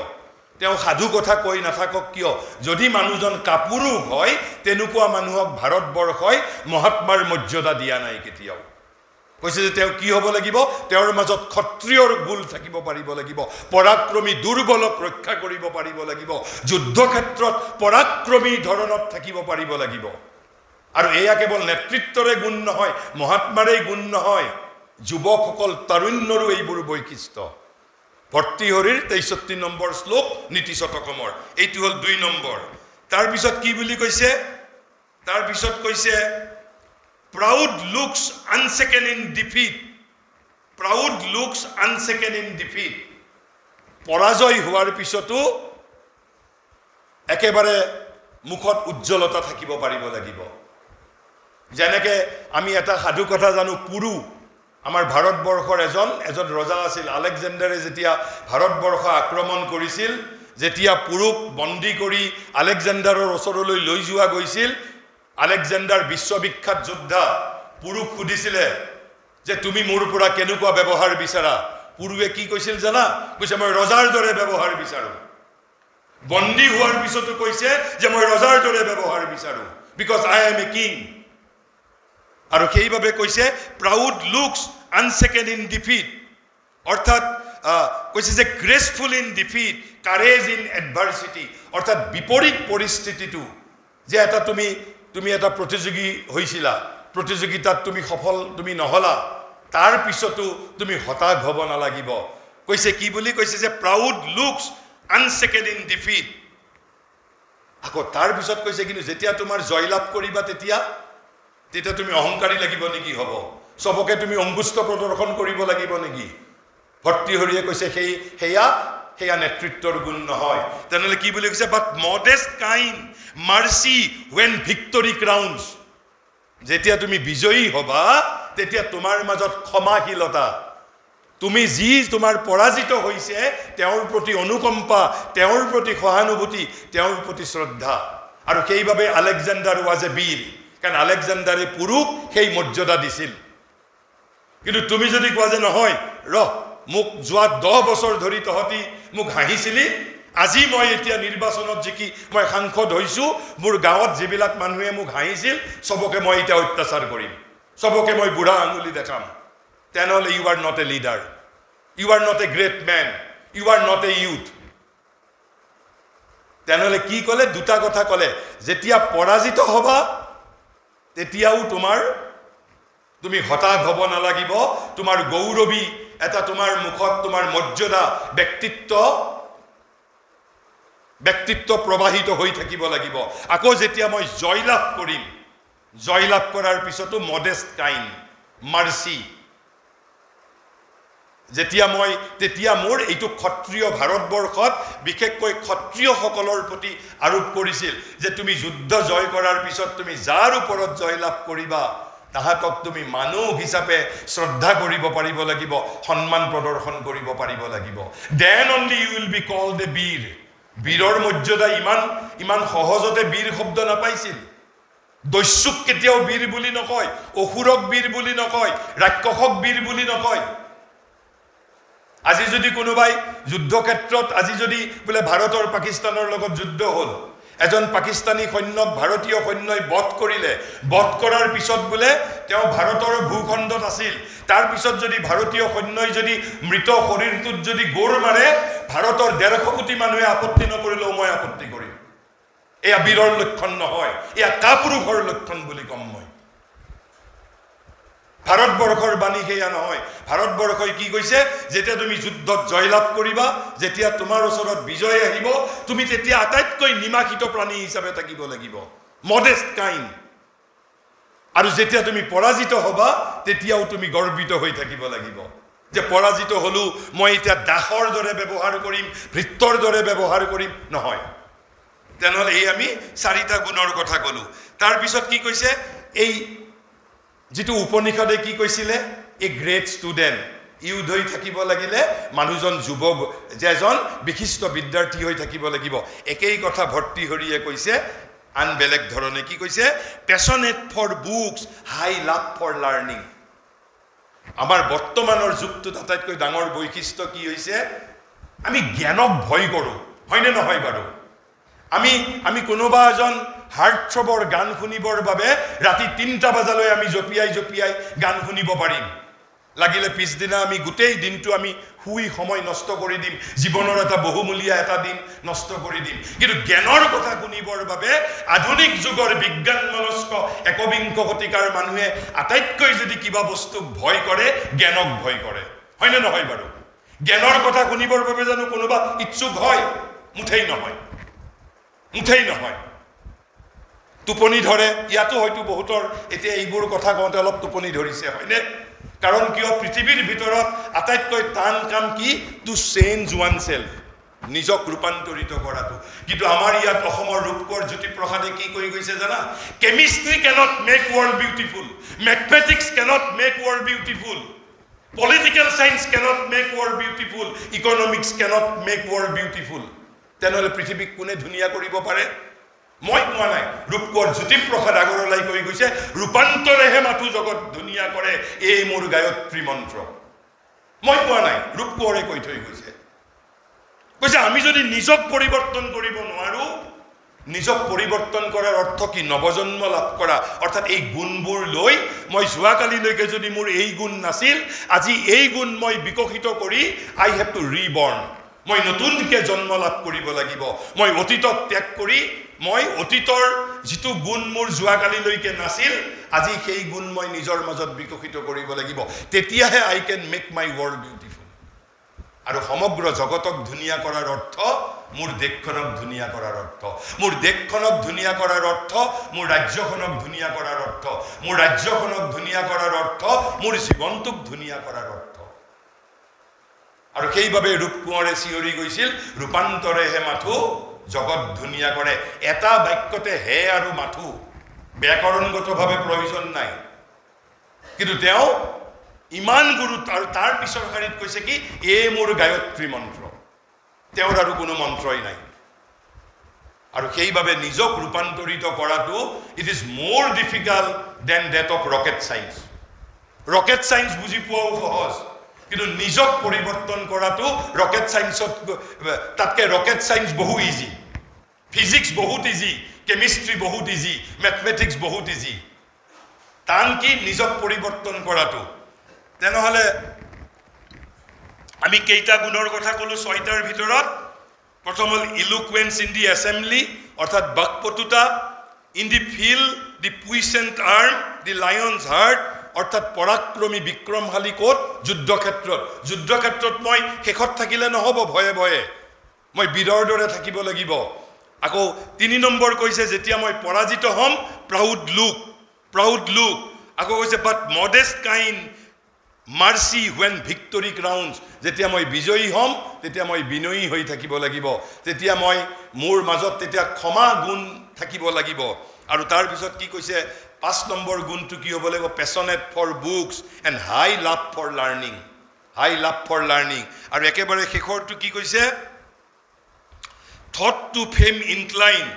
তেওঁ সাধু কথা কৈ নাথাকক কিয়, যদি মানুহজন কাপুৰুষ হয়, তেনেকুৱা মানুহক ভাৰতবৰ্ষই মহাত্মাৰ মৰ্যাদা দিয়া নাই কেতিয়াও। কৈছে যে তেওঁ কি হ'ব লাগিব? তেওঁৰ মাজত ক্ষত্ৰিয়ৰ গুণ থাকিব পাৰিব লাগিব, পৰাক্ৰমী দুৰ্বলক ৰক্ষা কৰিব পাৰিব লাগিব, যুদ্ধক্ষেত্ৰত পৰাক্ৰমী ধৰণত থাকিব পাৰিব লাগিব। আৰু এয়া কেৱল নেতৃত্বৰে গুণ নহয়, মহাত্মাৰেই গুণ নহয়, যুৱকসকল তৰুণৰো এইবোৰ বৈশিষ্ট্য। ভৰ্তৃহৰিৰ 63 নম্বৰ শ্লোক নীতি শতকমৰ, এইটো হ'ল 2 নম্বৰ। তাৰপিছত কি বুলি কৈছে? তাৰপিছত কৈছে proud looks unshaken in defeat, proud looks unshaken in defeat. পৰাজয় হোৱাৰ পিছতো একেবাৰে মুখত উজ্জ্বলতা থাকিব পাৰিব লাগিব। যেনেকৈ আমি এটা সাধু কথা জানো, পুৰু, আমাৰ ভাৰতবৰ্ষৰ এজন ৰজা আছিল। আলেকজেণ্ডাৰে যেতিয়া ভাৰতবৰ্ষ আক্ৰমণ কৰিছিল, যেতিয়া পুৰুক বন্দী কৰি আলেকজেণ্ডাৰৰ ওচৰলৈ লৈ যোৱা গৈছিল, আলেকজেণ্ডাৰ বিশ্ববিখ্যাত যোদ্ধা, পুৰুক সুধিছিলে যে তুমি মোৰ পৰা কেনেকুৱা ব্যৱহাৰ বিচাৰা? পুৰুৱে কি কৈছিল জানা? কৈছে মই ৰজাৰ দৰে ব্যৱহাৰ বিচাৰোঁ। বন্দী হোৱাৰ পিছতো কৈছে যে মই ৰজাৰ দৰে ব্যৱহাৰ বিচাৰোঁ, because I M a king. আৰু সেইভাবে কৈছে proud looks unshaken in defeat, অৰ্থাৎ কৈছে যে গ্ৰেসফুল ইন ডিফিট, কাৰেজ ইন এডভাৰ্চিটি, অৰ্থাৎ বিপৰীত পৰিস্থিতিটো যে এটা তুমি এটা প্ৰতিযোগী হৈছিলা প্ৰতিযোগিতাত তুমি সফল তুমি নহলা তাৰ পিছতো তুমি হতাশ হ'ব নালাগিব কৈছে কি বুলি কৈছে যে প্ৰাউড লুকস আনশেকেড ইন ডিফিট আকৌ তাৰ পিছত কৈছে কিন্তু যেতিয়া তোমাৰ জয়লাভ কৰিবা তেতিয়া তুমি অহংকাৰী লাগিব নেকি হ'ব সবকে তুমি অঙ্গুষ্ঠ প্ৰদৰ্শন কৰিব লাগিব নেকি ভৰ্তিহৰিয়ে কৈছে সেয়া নেতৃত্বৰ গুণ নহয় তেনেহলে কি বুলি কৈছে বাট মডেষ্ট কাইণ্ড মাৰ্সি when victory crowns যেতিয়া তুমি বিজয়ী হবা তেতিয়া তোমাৰ মাজত ক্ষমাশীলতা তুমি যি তোমাৰ পৰাজিত হৈছে তেওঁৰ প্ৰতি অনুকম্পা তেওঁৰ প্ৰতি সহানুভূতি তেওঁৰ প্ৰতি শ্ৰদ্ধা আৰু সেইভাবে আলেকজান্ডাৰ ওয়াজ এ বীৰ কাৰণ আলেকজান্ডাৰে পুৰুষ সেই মৰ্যাদা দিছিল কিন্তু তুমি যদি কোৱা যে নহয় মোক যোৱা 10 বছৰ ধৰি তহতি মোক হাঁহিছিলি আজি মই এতিয়া নিৰ্বাচনত জিকি মই সাংসদ হৈছো মোৰ গাঁৱত যিবিলাক মানুহে মোক হাঁহিছিল সবকে মই এতিয়া অত্যাচাৰ কৰিম সবকে মই বুঢ়া আঙুলি দেখাম তেনেহলে you are not a leader you are not a great man you are not a youth তেনেহলে কি কলে দুটা কথা কলে যেতিয়া পৰাজিত হবা তেতিয়াও তুমি হতাশ হ'ব নালাগিব তোমাৰ গৌৰৱী এটা তোমাৰ মুখত তোমাৰ মৰ্যাদা ব্যক্তিত্ব প্ৰবাহিত হৈ থাকিব লাগিব আকৌ যেতিয়া মই জয়লাভ কৰিম জয়লাভ কৰাৰ পিছতো মডেষ্ট কাইণ্ড মাৰ্সি তেতিয়া মোৰ এইটো ক্ষত্ৰিয় ভাৰতবৰ্ষত বিশেষকৈ ক্ষত্ৰিয়সকলৰ প্ৰতি আৰোপ কৰিছিল যে তুমি যুদ্ধ জয় কৰাৰ পিছত তুমি যাৰ ওপৰত জয়লাভ কৰিবা তাহাতক তুমি মানুহ হিচাপে শ্ৰদ্ধা কৰিব পাৰিব লাগিব সন্মান প্ৰদৰ্শন কৰিব পাৰিব লাগিব then only you will be called a বীৰ বীৰৰ মৰ্যাদা ইমান সহজতে বীৰ শব্দ নাপাইছিল দস্যুক কেতিয়াও বীৰ বুলি নকয় অসুৰক বীৰ বুলি নকয় ৰাক্ষসক বীৰ বুলি নকয় আজি যদি কোনোবাই যুদ্ধক্ষেত্ৰত আজি যদি বোলে ভাৰতৰ পাকিস্তানৰ লগত যুদ্ধ হ'ল এজন পাকিস্তানী সৈন্যক ভাৰতীয় সৈন্যই বধ কৰিলে বধ কৰাৰ পিছত বোলে তেওঁ ভাৰতৰ ভূখণ্ডত আছিল তাৰ পিছত যদি ভাৰতীয় সৈন্যই যদি মৃত শৰীৰটোত যদি গোৰ মাৰে ভাৰতৰ 150 কোটি মানুহে আপত্তি নকৰিলেও মই আপত্তি কৰিম এয়া বীৰৰ লক্ষণ নহয় এয়া কাপুৰুষৰ লক্ষণ বুলি কম মই ভাৰতবৰ্ষৰ বাণী সেয়া নহয় ভাৰতবৰ্ষই কি কৈছে যেতিয়া তুমি যুদ্ধত জয়লাভ কৰিবা যেতিয়া তোমাৰ ওচৰত বিজয় আহিব তুমি তেতিয়া আটাইতকৈ নিমাখিত প্ৰাণী হিচাপে থাকিব লাগিব মডেষ্ট কাইণ্ড আৰু যেতিয়া তুমি পৰাজিত হবা তেতিয়াও তুমি গৰ্বিত হৈ থাকিব লাগিব যে পৰাজিত হলো মই এতিয়া দাসৰ দৰে ব্যৱহাৰ কৰিম ভৃত্যৰ দৰে ব্যৱহাৰ কৰিম নহয় তেনেহলে এই আমি চাৰিটা গুণৰ কথা কলো তাৰ পিছত কি কৈছে এই যেটো উপনিষদে কি কৈছিলে এ গ্ৰেট ষ্টুডেন্ট ইউথ হৈ থাকিব লাগিলে মানুহজন যুৱক যেজন বিশিষ্ট বিদ্যাৰ্থী হৈ থাকিব লাগিব একেই কথা ভৰ্তিহৰিয়ে কৈছে আন বেলেগ ধৰণে কি কৈছে passionate for books high love for learning আমাৰ বৰ্তমানৰ যুগটোত আটাইতকৈ ডাঙৰ বৈশিষ্ট্য কি হৈছে আমি জ্ঞানক ভয় কৰো হয়নে নহয় বাৰু আমি কোনোবা এজন হাৰ্টথ্ৰবৰ গান শুনিবৰ বাবে ৰাতি 3টা বজালৈ আমি জপিয়াই গান শুনিব পাৰিম লাগিলে পিছদিনা আমি গোটেই দিনটো আমি শুই সময় নষ্ট কৰি দিম জীৱনৰ এটা বহুমূলীয়া এটা দিন নষ্ট কৰি দিম কিন্তু জ্ঞানৰ কথা শুনিবৰ বাবে আধুনিক যুগৰ বিজ্ঞান মনস্ক একবিংশ শতিকাৰ মানুহে আটাইতকৈ যদি কিবা বস্তু ভয় কৰে জ্ঞানক ভয় কৰে হয়নে নহয় বাৰু জ্ঞানৰ কথা শুনিবৰ বাবে জানো কোনোবা ইচ্ছুক হয় মুঠেই নহয় টোপনি ধৰে ইয়াতো হয়তো বহুতৰ এতিয়া এইবোৰ কথা কওঁতে অলপ টোপনি ধৰিছে হয়নে কাৰণ কিয় পৃথিৱীৰ ভিতৰত আটাইতকৈ টান কাম কি টু চেঞ্জ ওৱান সেলফ নিজক ৰূপান্তৰিত কৰাটো কিন্তু আমাৰ ইয়াত অসমৰ ৰূপকৰ জ্যোতিপ্ৰসাদে কি কৈ গৈছে জানা chemistry cannot make world beautiful mathematics cannot make world beautiful political science cannot make world beautiful economics cannot make world beautiful তেনেহলে পৃথিৱীক কোনে ধুনীয়া কৰিব পাৰে মই কোৱা নাই ৰূপকৰ জ্যোতিপ্ৰসাদ আগৰলাই কৈ গৈছে ৰূপান্তৰেহে মাথো জগত ধুনীয়া কৰে এই মোৰ গায়ত্ৰী মন্ত্ৰ মই কোৱা নাই ৰূপকৰে কৈ থৈ গৈছে আমি যদি নিজক পৰিৱৰ্তন কৰিব নোৱাৰো নিজক পৰিৱৰ্তন কৰাৰ অৰ্থ কি নৱজন্ম লাভ কৰা অৰ্থাৎ এই গুণবোৰ লৈ মই যোৱাকালিলৈকে যদি মোৰ এই গুণ নাছিল আজি এই গুণ মই বিকশিত কৰি আই হেভ টু ৰিবৰ্ন মই নতুনকৈ জন্ম লাভ কৰিব লাগিব মই অতীতক ত্যাগ কৰি মই অতীতৰ যিটো গুণ মোৰ যোৱাকালিলৈকে নাছিল আজি সেই গুণ মই নিজৰ মাজত বিকশিত কৰিব লাগিব তেতিয়াহে I can make my world beautiful আৰু সমগ্ৰ জগতক ধুনীয়া কৰাৰ অৰ্থ মোৰ দেশখনক ধুনীয়া কৰাৰ অৰ্থ মোৰ দেশখনক ধুনীয়া কৰাৰ অৰ্থ মোৰ ৰাজ্যখনক ধুনীয়া কৰাৰ অৰ্থ মোৰ ৰাজ্যখনক ধুনীয়া কৰাৰ অৰ্থ মোৰ জীৱনটোক ধুনীয়া কৰাৰ অৰ্থ আৰু সেইভাবে ৰূপ কোঁৱৰে চিঞৰি গৈছিল ৰূপান্তৰেহে মাথো জগত ধুনীয়া কৰে এটা বাক্যতে হে আৰু মাথো ব্যাকৰণগতভাৱে প্ৰয়োজন নাই কিন্তু তেওঁ ইমান গুৰুত্ব আৰু তাৰ পিছৰ শাৰীত কৈছে কি এই মোৰ গায়ত্ৰী মন্ত্ৰ তেওঁৰ আৰু কোনো মন্ত্ৰই নাই আৰু সেইভাবে নিজক ৰূপান্তৰিত কৰাটো it is more difficult than that of rocket science বুজি পোৱাও সহজ কিন্তু নিজক পৰিৱৰ্তন কৰাটো ৰকেট সায়েন্সত তাতকে ৰকেট সায়েন্স বহু ইজি ফিজিক্স বহুত ইজি কেমিষ্ট্ৰি বহুত ইজি ম্যাথমেটিক্স বহুত ইজি টান কি নিজক পৰিৱৰ্তন কৰাটো তেনেহলে আমি কেইটা গুণৰ কথা কলো ছয়টাৰ ভিতৰত প্ৰথম হল ইলোকুৱেন্স ইন দি এছেম্বলি অৰ্থাৎ বাকপটুতা in the field the puissant arm the lion's heart অৰ্থাৎ পৰাক্ৰমী বিক্ৰমশালী কোট যুদ্ধক্ষেত্ৰত মই শেষত থাকিলে নহব ভয়ে ভয়ে মই বীৰৰ দৰে থাকিব লাগিব আকৌ 3 নম্বৰ কৈছে যেতিয়া মই পৰাজিত হম প্ৰাউড লুক আকৌ কৈছে বাট মডেষ্ট কাইণ্ড মাৰ্সি when victory crowns যেতিয়া মই বিজয়ী হম তেতিয়া মই বিনয়ী হৈ থাকিব লাগিব তেতিয়া মই মোৰ মাজত তেতিয়া ক্ষমা গুণ থাকিব লাগিব আৰু তাৰ পিছত কি কৈছে 5 নম্বৰ গুণটো কি হ'ব লাগিব passionate for books and high love for learning আৰু একেবাৰে শেষৰটো কি কৈছে thought to fame incline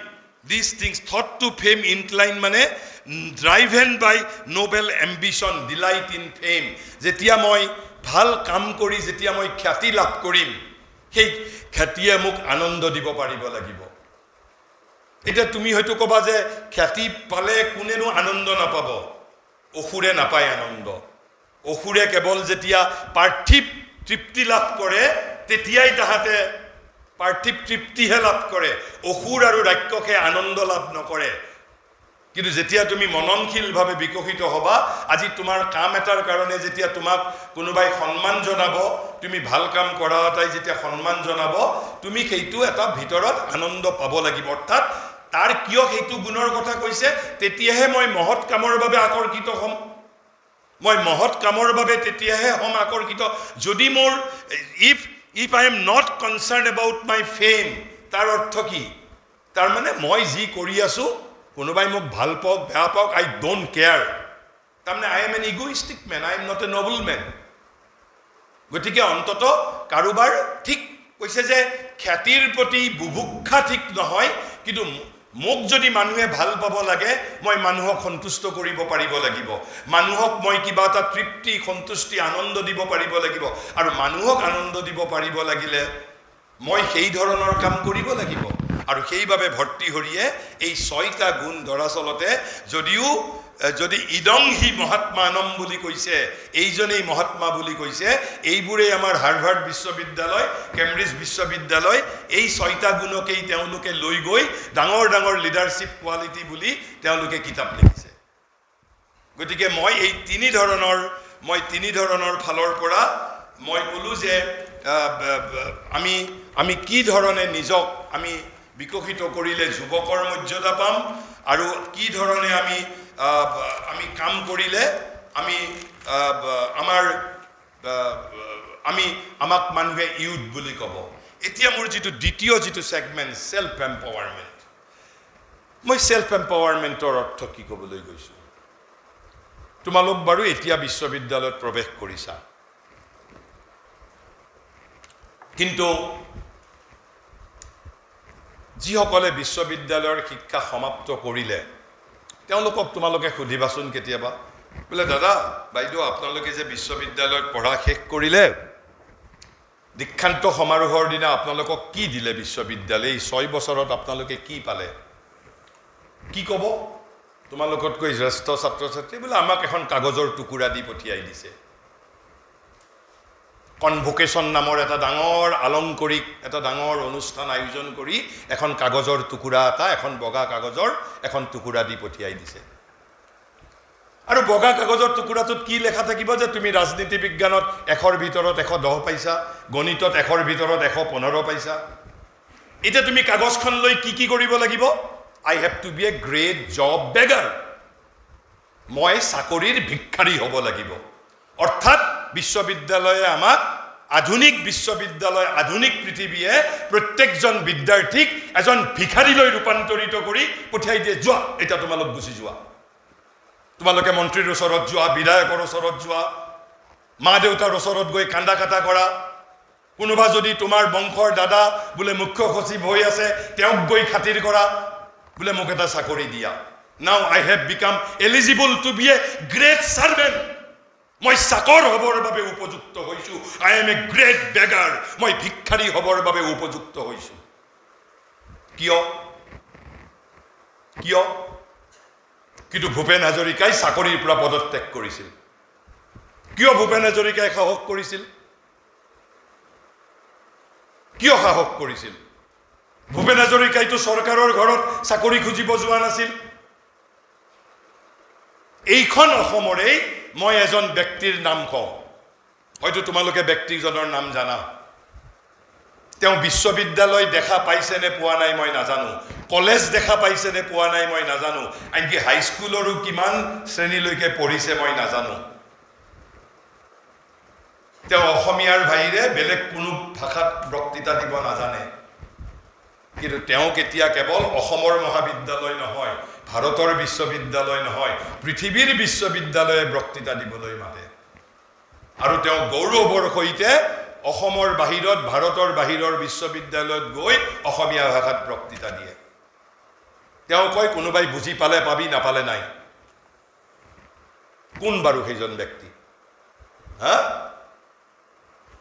these things thought to fame incline মানে driven by noble ambition delight in fame যেতিয়া মই ভাল কাম কৰি যেতিয়া মই খ্যাতি লাভ কৰিম সেই খ্যাতিয়ে মোক আনন্দ দিব পাৰিব লাগিব এটা তুমি হয়তো কবা যে খ্যাতি পালে কোনেনো আনন্দ নাপাব অসুৰে নাপায় আনন্দ অসুৰে কেৱল যেতিয়া পাৰ্থিব তৃপ্তি লাভ কৰে তেতিয়াই তাহাতে পাৰ্থিব তৃপ্তিহে লাভ কৰে অসুৰ আৰু ৰাক্ষসে আনন্দ লাভ নকৰে কিন্তু যেতিয়া তুমি মননশীলভাৱে বিকশিত হবা আজি তোমাৰ কাম এটাৰ কাৰণে যেতিয়া তোমাক কোনোবাই সন্মান জনাব তুমি ভাল কাম কৰা তাই যেতিয়া সন্মান জনাব তুমি সেইটো এটা ভিতৰত আনন্দ পাব লাগিব অৰ্থাৎ তাৰ কিয় সেইটো গুণৰ কথা কৈছে তেতিয়াহে মই মহৎ কামৰ বাবে আকৰ্ষিত হম মই মহৎ কামৰ বাবে তেতিয়াহে হম আকৰ্ষিত যদি মোৰ if I am not concerned about my fame তাৰ অৰ্থ কি তাৰ মানে মই যি কৰি আছো কোনোবাই মোক ভাল পাওক বেয়া পাওক I don't care তাৰমানে I am an egoistic man I am not a noble man গতিকে অন্তত কাৰোবাৰ ঠিক কৈছে যে খ্যাতিৰ প্ৰতি বুভুক্ষা ঠিক নহয় কিন্তু মোক যদি মানুহে ভাল পাব লাগে মই মানুহক সন্তুষ্ট কৰিব পাৰিব লাগিব মানুহক মই কিবা এটা তৃপ্তি সন্তুষ্টি আনন্দ দিব পাৰিব লাগিব আৰু মানুহক আনন্দ দিব পাৰিব লাগিলে মই সেই ধৰণৰ কাম কৰিব লাগিব আৰু সেইভাবে ভৰ্তি হৰিয়ে এই 6টা গুণ দৰাচলতে যদিও যদি ইদং হি মহাত্মানম বুলি কৈছে এইজনেই মহাত্মা বুলি কৈছে এইবোৰে আমাৰ হাৰ্ভাৰ্ড বিশ্ববিদ্যালয় কেম্ব্ৰিজ বিশ্ববিদ্যালয় এই 6টা গুণকেই তেওঁলোকে লৈ গৈ ডাঙৰ ডাঙৰ লিডাৰশ্বিপ কোৱালিটি বুলি তেওঁলোকে কিতাপ লিখিছে গতিকে মই এই তিনি ধৰণৰ ফালৰ পৰা মই কলো যে আমি কি ধৰণে নিজক আমি বিকশিত কৰিলে যুৱকৰ মৰ্যাদা পাম আৰু কি ধৰণে আমি কাম কৰিলে আমাক মানুহে ইউথ বুলি ক'ব এতিয়া মোৰ যিটো দ্বিতীয় যিটো সেগমেন্ট সেলফ এম্পাৱাৰমেন্ট মই সেলফ এম্পাৱাৰমেন্টৰ অৰ্থ কি ক'বলৈ গৈছো তোমালোক বাৰু এতিয়া বিশ্ববিদ্যালয়ত প্ৰৱেশ কৰিছা কিন্তু যিসকলে বিশ্ববিদ্যালয়ৰ শিক্ষা সমাপ্ত কৰিলে তেওঁলোকক তোমালোকে সুধিবাচোন কেতিয়াবা বলে দাদা বাইদেউ আপোনালোকে যে বিশ্ববিদ্যালয়ত পঢ়া শেষ কৰিলে দীক্ষান্ত সমাৰোহৰ দিনা আপোনালোকক কি দিলে বিশ্ববিদ্যালয় 6 বছৰত আপোনালোকে কি পালে কি ক'ব তোমালোকতকৈ জ্যেষ্ঠ ছাত্ৰ ছাত্ৰী বলে আমাক এখন কাগজৰ টুকুৰা দি পঠিয়াই দিছে কনভোকেশ্যন নামৰ এটা ডাঙৰ আলংকৰিক এটা ডাঙৰ অনুষ্ঠান আয়োজন কৰি এখন কাগজৰ টুকুৰা এটা এখন বগা কাগজৰ এখন টুকুৰা দি পঠিয়াই দিছে আৰু বগা কাগজৰ টুকুৰাটোত কি লেখা থাকিব যে তুমি ৰাজনীতি বিজ্ঞানত 100ৰ ভিতৰত 110 পাইছা গণিতত 100ৰ ভিতৰত 115 পাইছা এটা তুমি কাগজখন লৈ কি কৰিব লাগিব I have to be a great job beggar মই চাকৰিৰ ভিক্ষাৰী হ'ব লাগিব অৰ্থাৎ বিশ্ববিদ্যালয়ে আমাক আধুনিক বিশ্ববিদ্যালয় আধুনিক পৃথিৱীয়ে প্ৰত্যেকজন বিদ্যাৰ্থীক এজন ভিখাৰীলৈ ৰূপান্তৰিত কৰি পঠিয়াই দিয়ে যোৱা এটা তোমালোক গুচি যোৱা তোমালোকে মন্ত্ৰীৰ ওচৰত যোৱা বিধায়কৰ ওচৰত যোৱা মা দেউতাৰ ওচৰত গৈ কান্দা কাটা কৰা কোনোবা যদি তোমাৰ বংশৰ দাদা বোলে মুখ্য সচিব হৈ আছে তেওঁক গৈ খাতিৰ কৰা বোলে মোক এটা চাকৰি দিয়া now I have become eligible to be a great servant মই চাকৰ হবৰ বাবে উপযুক্ত হৈছো আই এম এ গ্ৰেট বেগাৰ মই ভিক্ষাৰী হবৰ বাবে উপযুক্ত হৈছো কিয় কিয় কিন্তু ভূপেন হাজৰিকাই চাকৰিৰ পৰা পদত্যাগ কৰিছিল কিয় ভূপেন হাজৰিকাই সাহস কৰিছিল কিয় সাহস কৰিছিল ভূপেন হাজৰিকাইতো চৰকাৰৰ ঘৰত চাকৰি খুজিব যোৱা নাছিল এইখন অসমৰে মই এজন ব্যক্তিৰ নাম কওঁ হয়তো তোমালোকে ব্যক্তিজনৰ নাম জানা তেওঁ বিশ্ববিদ্যালয় দেখা পাইছে নে পোৱা নাই মই নাজানো কলেজ দেখা পাইছে নে পোৱা নাই মই নাজানো আনকি হাই স্কুলৰো কিমান শ্ৰেণীলৈকে পঢ়িছে মই নাজানো তেওঁ অসমীয়াৰ বাহিৰে বেলেগ কোনো ভাষাত বক্তৃতা দিব নাজানে কিন্তু তেওঁ কেতিয়া কেৱল অসমৰ মহাবিদ্যালয় নহয় ভাৰতৰ বিশ্ববিদ্যালয় নহয় পৃথিৱীৰ বিশ্ববিদ্যালয়ে বক্তৃতা দিবলৈ মাতে আৰু তেওঁ গৌৰৱৰ সৈতে অসমৰ বাহিৰত ভাৰতৰ বাহিৰৰ বিশ্ববিদ্যালয়ত গৈ অসমীয়া ভাষাত বক্তৃতা দিয়ে তেওঁ কয় কোনোবাই বুজি পালে পাবি নাপালে নাই কোন বাৰু সেইজন ব্যক্তি হা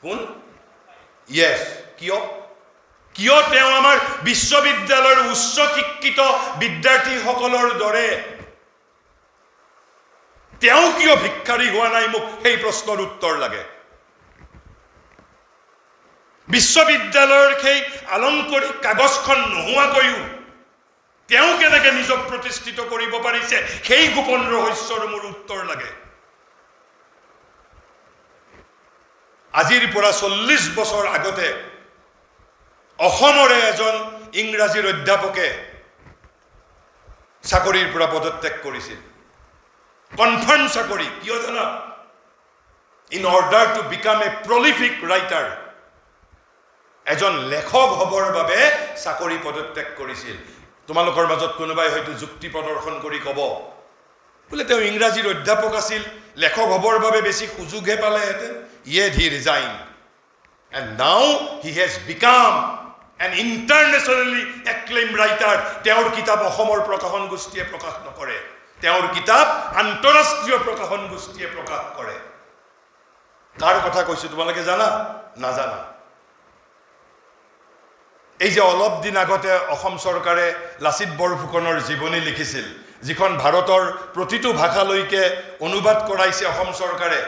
কোন ইয়েস কিয় কিয় তেওঁ আমাৰ বিশ্ববিদ্যালয়ৰ উচ্চ শিক্ষিত বিদ্যাৰ্থীসকলৰ দৰে তেওঁ কিয় ভিক্ষাৰী হোৱা নাই মোক সেই প্ৰশ্নৰ উত্তৰ লাগে বিশ্ববিদ্যালয়ৰ সেই আলংকৰিক কাগজখন নোহোৱাকৈও তেওঁ কেনেকৈ নিজক প্ৰতিষ্ঠিত কৰিব পাৰিছে সেই গোপন ৰহস্যৰ মোৰ উত্তৰ লাগে আজিৰ পৰা 40 বছৰ আগতে অসমৰে এজন ইংৰাজীৰ অধ্যাপকে চাকৰিৰ পৰা পদত্যাগ কৰিছিল কনফাৰ্ম চাকৰি কিয় জানা in order to become a prolific writer এজন লেখক হবৰ বাবে চাকৰি পদত্যাগ কৰিছিল তোমালোকৰ মাজত কোনোবাই হয়তো যুক্তি প্ৰদৰ্শন কৰি ক'ব বোলে তেওঁ ইংৰাজীৰ অধ্যাপক আছিল লেখক হবৰ বাবে বেছি সুযোগহে পালেহেঁতেন yet he resigned and now he has become an internationally acclaimed writer তেওঁৰ কিতাপ অসমৰ প্ৰকাশন গোষ্ঠীয়ে প্ৰকাশ নকৰে তেওঁৰ কিতাপ আন্তঃৰাষ্ট্ৰীয় প্ৰকাশন গোষ্ঠীয়ে প্ৰকাশ কৰে কাৰ কথা কৈছো তোমালোকে জানা নাজানা এই যে অলপ দিন আগতে অসম চৰকাৰে লাচিত বৰফুকনৰ জীৱনী লিখিছিল যিখন ভাৰতৰ প্ৰতিটো ভাষালৈকে অনুবাদ কৰাইছে অসম চৰকাৰে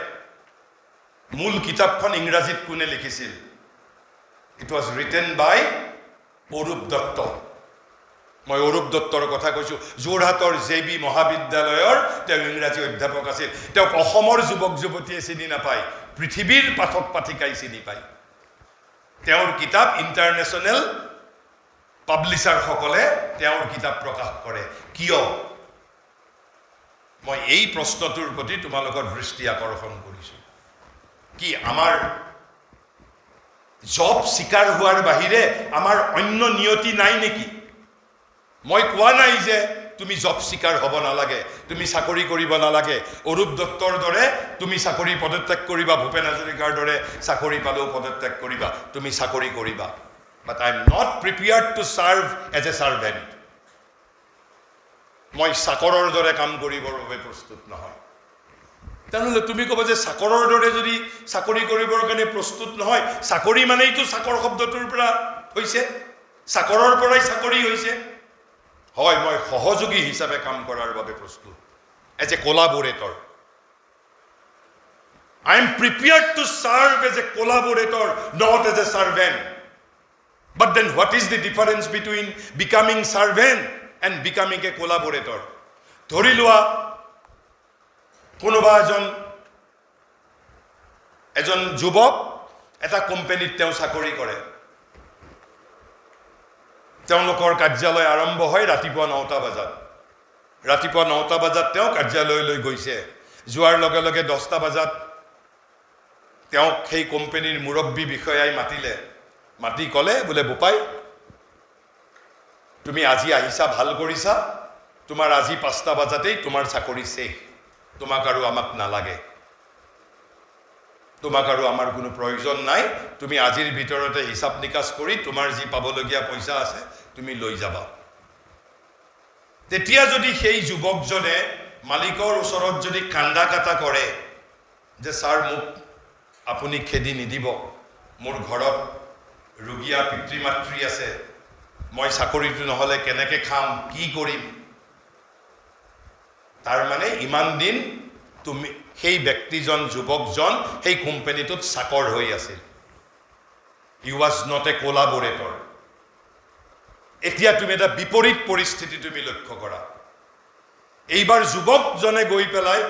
মূল কিতাপখন ইংৰাজীত কোনে লিখিছিল ইট ওয়াজ ৰিটেন বাই অৰূপ দত্ত মই অৰূপ দত্তৰ কথা কৈছো যোৰহাটৰ জেবি মহাবিদ্যালয়ৰ তেওঁ ইংৰাজী অধ্যাপক আছিল তেওঁক অসমৰ যুৱক যুৱতীয়ে চিনি নাপায় পৃথিৱীৰ পাঠক পাঠিকাই চিনি পায় তেওঁৰ কিতাপ ইন্টাৰনেশ্যনেল পাব্লিশ্বাৰ সকলে তেওঁৰ কিতাপ প্ৰকাশ কৰে কিয় মই এই প্ৰশ্নটোৰ প্ৰতি তোমালোকৰ দৃষ্টি আকৰ্ষণ কৰিছো কি আমাৰ জব শিকাৰ হোৱাৰ বাহিৰে আমাৰ অন্য নিয়তি নাই নেকি মই কোৱা নাই যে তুমি জব শিকাৰ হ'ব নালাগে তুমি চাকৰি কৰিব নালাগে অৰূপ দত্তৰ দৰে তুমি চাকৰি পদত্যাগ কৰিবা ভূপেন হাজৰিকাৰ দৰে চাকৰি পালেও পদত্যাগ কৰিবা তুমি চাকৰি কৰিবা but I am not prepared to serve as a servant মই চাকৰৰ দৰে কাম কৰিবৰ বাবে প্ৰস্তুত নহয় তেনেহ'লে তুমি ক'বা যে চাকৰৰ দৰে যদি চাকৰি কৰিবৰ কাৰণে প্ৰস্তুত নহয় চাকৰি মানেইতো চাকৰ শব্দটোৰ পৰা হৈছে চাকৰৰ পৰাই চাকৰি হৈছে হয় মই সহযোগী হিচাপে কাম কৰাৰ বাবে প্ৰস্তুত as a collaborator I am prepared to serve as a collaborator, not as a servant. But then what is the difference between becoming servant and becoming a collaborator? ধৰি লোৱা কোনোবা এজন যুৱক এটা কোম্পানীত তেওঁ চাকৰি কৰে তেওঁলোকৰ কাৰ্যালয় আৰম্ভ হয় ৰাতিপুৱা 9টা বজাত ৰাতিপুৱা 9টা বজাত তেওঁ কাৰ্যালয়লৈ গৈছে যোৱাৰ লগে লগে 10টা বজাত তেওঁ সেই কোম্পানীৰ মুৰব্বী বিষয়াই মাতিলে মাতি কলে বোলে বোপাই তুমি আজি আহিছা ভাল কৰিছা তোমাৰ আজি 5টা বজাতেই তোমাৰ চাকৰি শেষ তোমাক আৰু আমাক নালাগে তোমাক আৰু আমাৰ কোনো প্ৰয়োজন নাই তুমি আজিৰ ভিতৰতে হিসাব নিকাশ কৰি তোমাৰ যি পাবলগীয়া পইচা আছে তুমি লৈ যাবা তেতিয়া যদি সেই যুৱকজনে মালিকৰ ওচৰত যদি কান্দা কাটা কৰে যে স্যাৰ মোক আপুনি খেদি নিদিব মোৰ ঘৰত ৰুগিয়া পিতৃ-মাতৃ আছে মই চাকৰিটো নহলে কেনেকে খাম কি কৰিম তাৰ মানে ইমান দিন তুমি সেই ব্যক্তিজন যুৱকজন সেই কোম্পানীটোত চাকৰ হৈ আছিল হি ওয়াজ নট এ কোলাবোৰেটৰ এতিয়া তুমি এটা বিপৰীত পৰিস্থিতি তুমি লক্ষ্য কৰা এইবাৰ যুৱকজনে গৈ পেলাই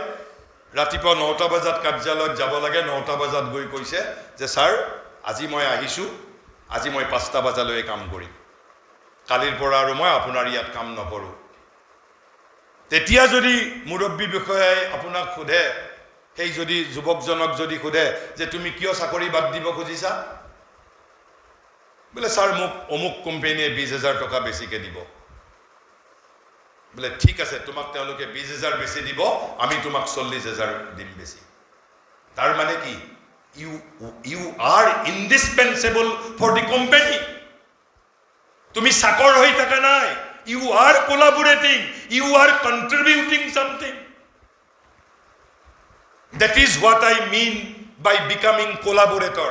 ৰাতিপুৱা 9টা বজাত কাৰ্যালয়ত যাব লাগে 9টা বজাত গৈ কৈছে যে স্যাৰ আজি মই আহিছো আজি মই 5টা বজালৈ কাম কৰিম কালিৰ পৰা আৰু মই আপোনাৰ ইয়াত কাম নকৰো তেতিয়া যদি মুৰব্বী বিষয়াই আপোনাক খুধে সেই যদি যুৱকজনক যদি খুধে যে তুমি কিয় চাকৰি বাদ দিব খুজিছা বলে স্যাৰ মোক অমুক কোম্পানীয়ে 20000 টকা বেছিকে দিব বলে ঠিক আছে তোমাক তেওঁলোকে 20000 বেছি দিব আমি তোমাক 40000 দিম বেছি তাৰ মানে কি you are indispensable for the company তুমি চাকৰ হৈ থাকা নাই you are collaborating you are contributing something that is what I mean by becoming collaborator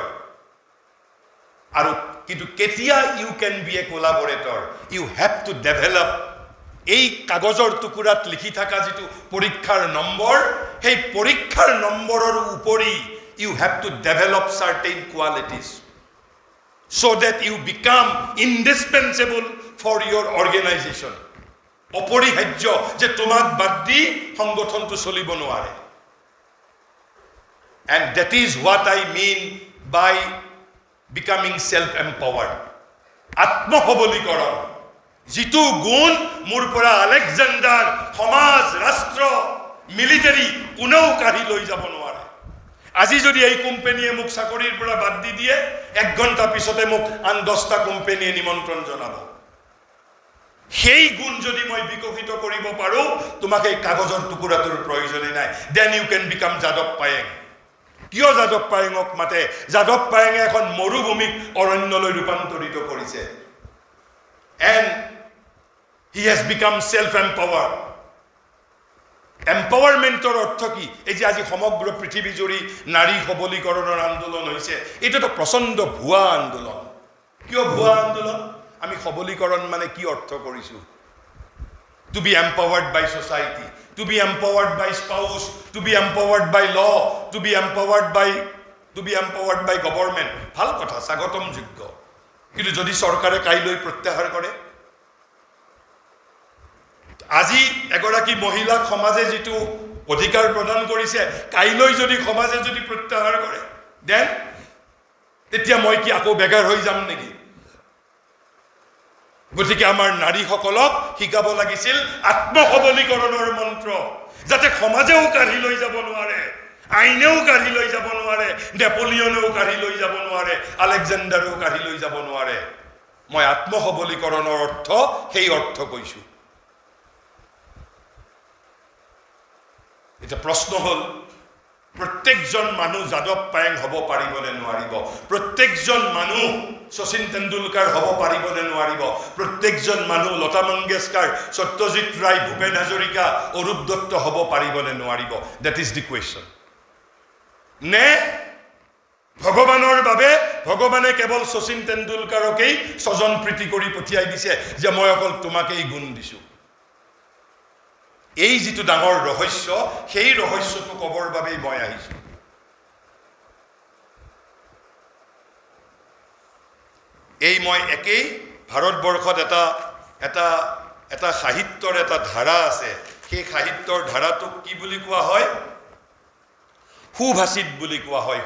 আৰু কিন্তু কেতিয়া you can be a collaborator you have to develop এই কাগজৰ টুকুৰাত লিখি থাকা যেটো পৰীক্ষাৰ নম্বৰ সেই পৰীক্ষাৰ নম্বৰৰ উপৰি you have to develop certain qualities so that you become indispensable for your organization অপৰিহাৰ্য যে তোমাক বাদ দি সংগঠনটো চলিব নোৱাৰে and that is what I mean by becoming self empowered আত্মসবলীকৰণ जितु गुण मोर পৰা আলেকজান্ডাৰ সমাজ ৰাষ্ট্ৰ মিলিটাৰী কোনেও কাঢ়ি লৈ যাব নোৱাৰে আজি যদি এই কোম্পানীয়ে মোক চাকৰিৰ পৰা বাদ দি দিয়ে 1 ঘণ্টা পিছতে মোক আন 10টা কোম্পানীয়ে নিমন্ত্ৰণ জনাব সেই গুণ যদি মই বিকশিত কৰিব পাৰো তোমাক এই কাগজৰ টুকুৰাটোৰ প্ৰয়োজন নাই then you can become Yadav Payeng কিয় যাদৱ পায়েঙক মাতে যাদৱ পায়েঙে এখন মৰুভূমিক অৰণ্যলৈ ৰূপান্তৰিত কৰিছে and he has become self empowered empowermentor অৰ্থ কি এই যে আজি সমগ্ৰ পৃথিবী জুৰি নাৰী সবলীকৰণৰ আন্দোলন হৈছে এটা তো প্ৰচণ্ড ভুয়া আন্দোলন কিয় ভুয়া আন্দোলন আমি সবলীকৰণ মানে কি অৰ্থ কৰিছো to be empowered by society to be empowered by spouse to be empowered by law to be empowered by government ভাল কথা স্বাগতম যোগ্য কিন্তু যদি সরকারে কাইলৈ প্ৰত্যাহাৰ কৰে আজি এগৰাকী মহিলা সমাজে যেটো অধিকাৰ প্ৰদান কৰিছে কাইলৈ যদি সমাজে যদি প্ৰত্যাহাৰ কৰে দেন তেতিয়া মই কি আকৌ বেগাৰ হৈ যাম নেকি গতিকে আমাৰ নাৰীসকলক শিকাব লাগিছিল আত্মসবলীকৰণৰ মন্ত্ৰ যাতে সমাজেও কাঢ়ি লৈ যাব নোৱাৰে আইনেও কাঢ়ি লৈ যাব নোৱাৰে নেপোলিয়নেও কাঢ়ি লৈ যাব নোৱাৰে আলেকজান্ডাৰেও কাঢ়ি লৈ যাব নোৱাৰে মই আত্মসবলীকৰণৰ অৰ্থ সেই অৰ্থ কৈছো এটা প্ৰশ্ন হল প্ৰত্যেকজন মানুহ যাদৱ পায়েং হ'ব পাৰিবনে নোৱাৰিব প্ৰত্যেকজন মানুহ শচীন তেণ্ডুলকাৰ হ'ব পাৰিবনে নোৱাৰিব প্ৰত্যেকজন মানুহ লতা মংগেশকাৰ সত্যজিৎ ৰায় ভূপেন হাজৰিকা অৰূপ দত্ত হ'ব পাৰিবনে নোৱাৰিব দ্যাট ইজ দি কোৱেশ্চন নে ভগৱানৰ বাবে ভগৱানে কেৱল শচীন তেণ্ডুলকাৰকেই স্বজন প্ৰীতি কৰি পঠিয়াই দিছে যে মই অকল তোমাকেই গুণ দিছো এই যেটো ডাঙৰ ৰহস্য সেই ৰহস্যটো কবৰ বাবে মই আহিছো এই মই একেই ভাৰতবৰ্ষত এটা সাহিত্যৰ এটা ধাৰা আছে সেই সাহিত্যৰ ধাৰাটোক কি বুলি কোৱা হয় সুভাষিত বুলি কোৱা হয়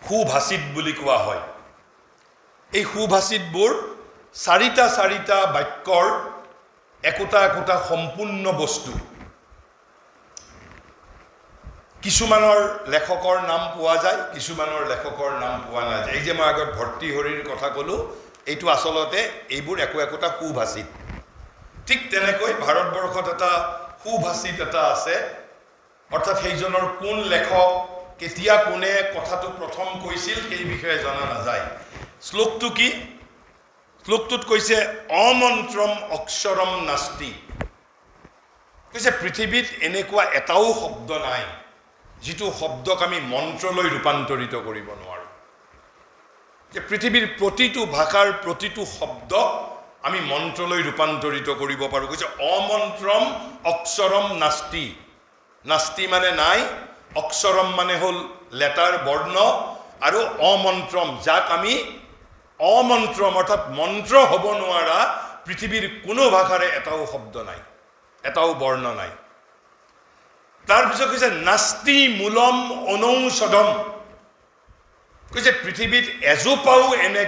সুভাষিত বুলি কোৱা হয় এই সুভাষিতবোৰ চাৰিটা বাক্যৰ একোটা সম্পূৰ্ণ বস্তু কিছুমানৰ লেখকৰ নাম পোৱা যায় কিছুমানৰ লেখকৰ নাম পোৱা নাযায় এই যে মই আগত ভৰ্তৃহৰিৰ কথা ক'লো এইটো আসলতে এইবোৰ একোটা সুভাষিত ঠিক তেনেকৈ ভাৰতবৰ্ষত এটা সুভাষিত এটা আছে অৰ্থাৎ সেইজনৰ কোন লেখক কেতিয়া কোনে কথাটো প্ৰথম কৈছিল সেই বিষয়ে জনা নাযায় শ্লোকটো কি শ্লোকটোত কৈছে অমন্ত্ৰম অক্ষৰম নাস্তি কৈছে পৃথিৱীত এনেকুৱা এটাও শব্দ নাই যিটো শব্দক আমি মন্ত্ৰলৈ ৰূপান্তৰিত কৰিব নোৱাৰো যে পৃথিৱীৰ প্ৰতিটো ভাষাৰ প্ৰতিটো শব্দ আমি মন্ত্ৰলৈ ৰূপান্তৰিত কৰিব পাৰো কৈছে অমন্ত্ৰম অক্ষৰম নাস্তি নাস্তি মানে নাই অক্ষৰম মানে হল লেটাৰ বৰ্ণ আৰু অমন্ত্ৰম যাক আমি অমন্ত্ৰম অৰ্থাৎ মন্ত্ৰ হ'ব নোৱাৰা পৃথিৱীৰ কোনো ভাষাৰে এটাও শব্দ নাই এটাও বৰ্ণ নাই তাৰ পিছত কৈছে নাস্তি মূলম অনৌষধম কৈছে পৃথিৱীত এজোপাও এনে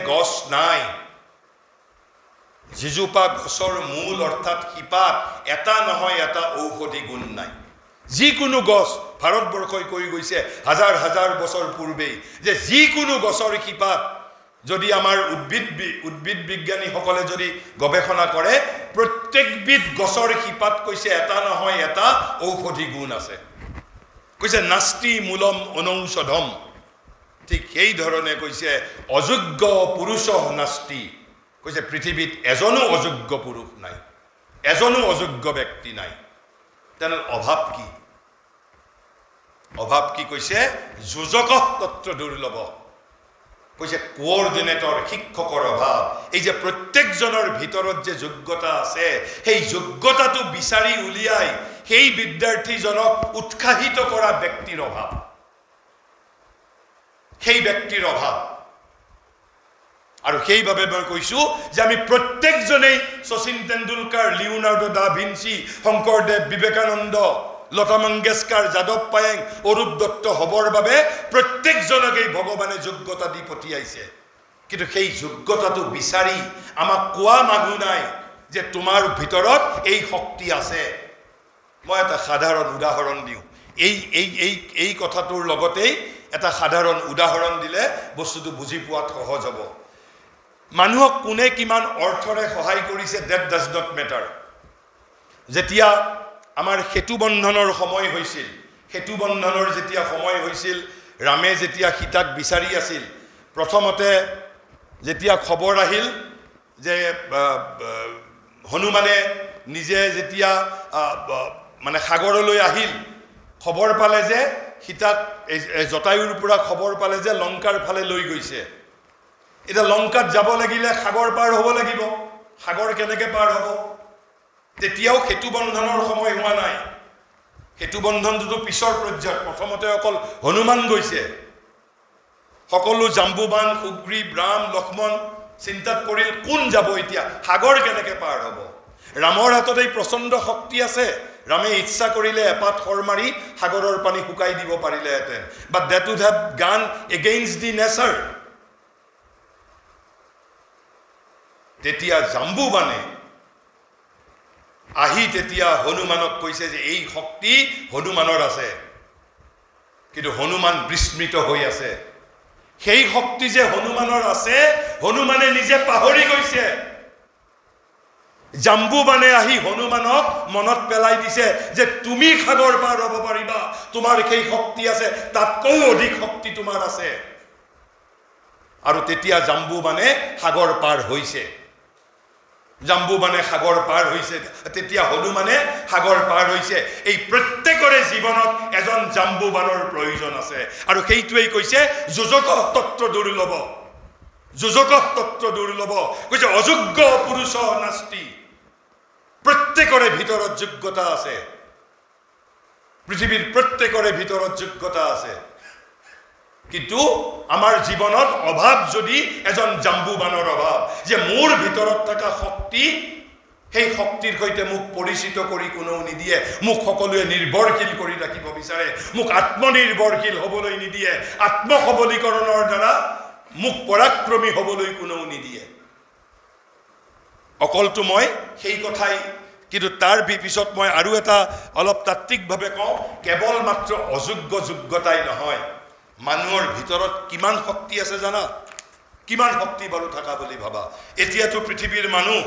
গছ নাই যিজোপা গছৰ মূল অৰ্থাৎ শিপাত এটা নহয় এটা ঔষধি গুণ নাই যিকোনো গছ ভাৰতবৰ্ষই কৈ গৈছে হাজাৰ হাজাৰ বছৰ পূৰ্বেই যে যিকোনো গছৰ শিপাত যদি আমাৰ উদ্ভিদ বিজ্ঞানীসকলে যদি গৱেষণা কৰে প্ৰত্যেকবিধ গছৰ শিপাত কৈছে এটা নহয় এটা ঔষধি গুণ আছে কৈছে নাস্তি মূলম অনৌষধম ঠিক সেই ধৰণে কৈছে অযোগ্য পুৰুষ নাস্তি কৈছে পৃথিৱীত এজনো অযোগ্য পুৰুষ নাই এজনো অযোগ্য ব্যক্তি নাই তেনে অভাৱ কি কৈছে যোজক তত্ত্ব দুৰ্লভ কৈছে কোঅৰ্ডিনেটৰ শিক্ষকৰ অভাৱ এই যে প্ৰত্যেকজনৰ ভিতৰত যে যোগ্যতা আছে সেই যোগ্যতাটো বিচাৰি উলিয়াই সেই বিদ্যাৰ্থীজনক উৎসাহিত কৰা ব্যক্তিৰ অভাৱ সেই ব্যক্তিৰ অভাৱ আৰু সেইভাৱে মই কৈছো যে আমি প্ৰত্যেকজনেই Sachin Tendulkar Leonardo da Vinci Sankardev Vivekananda Lata Mangeshkar যাদৱ পায়েং অৰূপ দত্ত হবৰ বাবে প্ৰত্যেকজনকেই ভগৱানে যোগ্যতা দি পঠিয়াইছে কিন্তু সেই যোগ্যতাটো বিচাৰি আমাক কোৱা মানুহ নাই যে তোমাৰ ভিতৰত এই শক্তি আছে মই এটা সাধাৰণ উদাহৰণ দিওঁ এই কথাটোৰ লগতেই এটা সাধাৰণ উদাহৰণ দিলে বস্তুটো বুজি পোৱাত সহজ হ'ব মানুহক কোনে কিমান অৰ্থৰে সহায় কৰিছে দ্যাট ডাজ নট মেটাৰ যেতিয়া আমাৰ সেতু বন্ধনৰ সময় হৈছিল সেতু বন্ধনৰ যেতিয়া সময় হৈছিল ৰামে যেতিয়া সীতাক বিচাৰি আছিল প্ৰথমতে যেতিয়া খবৰ আহিল যে হনুমানে নিজে যেতিয়া মানে সাগৰলৈ আহিল খবৰ পালে যে সীতাক জটায়ুৰ পৰা খবৰ পালে যে লংকাৰ ফালে লৈ গৈছে এটা লংকাত যাব লাগিলে সাগৰ পাৰ হ'ব লাগিব সাগৰ কেনেকৈ পাৰ হ'ব তেতিয়াও সেতু বন্ধনৰ সময় হোৱা নাই সেতু বন্ধনটো পিছৰ পৰ্যায়ত প্ৰথমতে অকল হনুমান গৈছে সকলো জাম্বুবান সুগ্ৰীৱ ৰাম লক্ষ্মণ চিন্তাত পৰিল কোন যাব এতিয়া সাগৰ কেনেকৈ পাৰ হ'ব ৰামৰ হাতত এই প্ৰচণ্ড শক্তি আছে ৰামে ইচ্ছা কৰিলে এপাত খৰ মাৰি সাগৰৰ পানী শুকাই দিব পাৰিলেহেঁতেন বাট দ্যাট উড হেভ গান এগেইনষ্ট দি নেচাৰ তেতিয়া জাম্বুবানে আহি তেতিয়া হনুমানক কৈছে যে এই শক্তি হনুমানৰ আছে কিন্তু হনুমান বিস্মৃত হৈ আছে সেই শক্তি যে হনুমানৰ আছে হনুমানে নিজে পাহৰি গৈছে জাম্বুবানে আহি হনুমানক মনত পেলাই দিছে যে তুমি সাগৰ পাৰ হ'ব পাৰিবা তোমাৰ সেই শক্তি আছে তাতকৈ অধিক শক্তি তোমাৰ আছে আৰু তেতিয়া জাম্বুবানে সাগৰ পাৰ হৈছে জাম্বুবানে সাগৰ পাৰ হৈছে তেতিয়া হনুমানে সাগৰ পাৰ হৈছে এই প্ৰত্যেকৰে জীৱনত এজন জাম্বুবানৰ প্ৰয়োজন আছে আৰু সেইটোৱেই কৈছে যোজক তত্ত্ব দুৰ্লভ কৈছে অযোগ্য পুৰুষ নাস্তি প্ৰত্যেকৰে ভিতৰত যোগ্যতা আছে পৃথিৱীৰ প্ৰত্যেকৰে ভিতৰত যোগ্যতা আছে কিন্তু আমাৰ জীৱনত অভাৱ যদি এজন জাম্বুবানৰ অভাৱ যে মোৰ ভিতৰত থকা শক্তি সেই শক্তিৰ সৈতে মোক পৰিচিত কৰি কোনেও নিদিয়ে মোক সকলোৱে নিৰ্ভৰশীল কৰি ৰাখিব বিচাৰে মোক আত্মনিৰ্ভৰশীল হ'বলৈ নিদিয়ে আত্মসবলীকৰণৰ দ্বাৰা মোক পৰাক্ৰমী হ'বলৈ কোনেও নিদিয়ে অকলটো মই সেই কথাই কিন্তু তাৰ পিছত মই আৰু এটা অলপ তাত্ত্বিকভাৱে কওঁ কেৱল মাত্ৰ অযোগ্য যোগ্যতাই নহয় মানুহৰ ভিতৰত কিমান শক্তি আছে জানা কিমান শক্তি বাৰু থকা বুলি ভাবা এতিয়াতো পৃথিৱীৰ মানুহ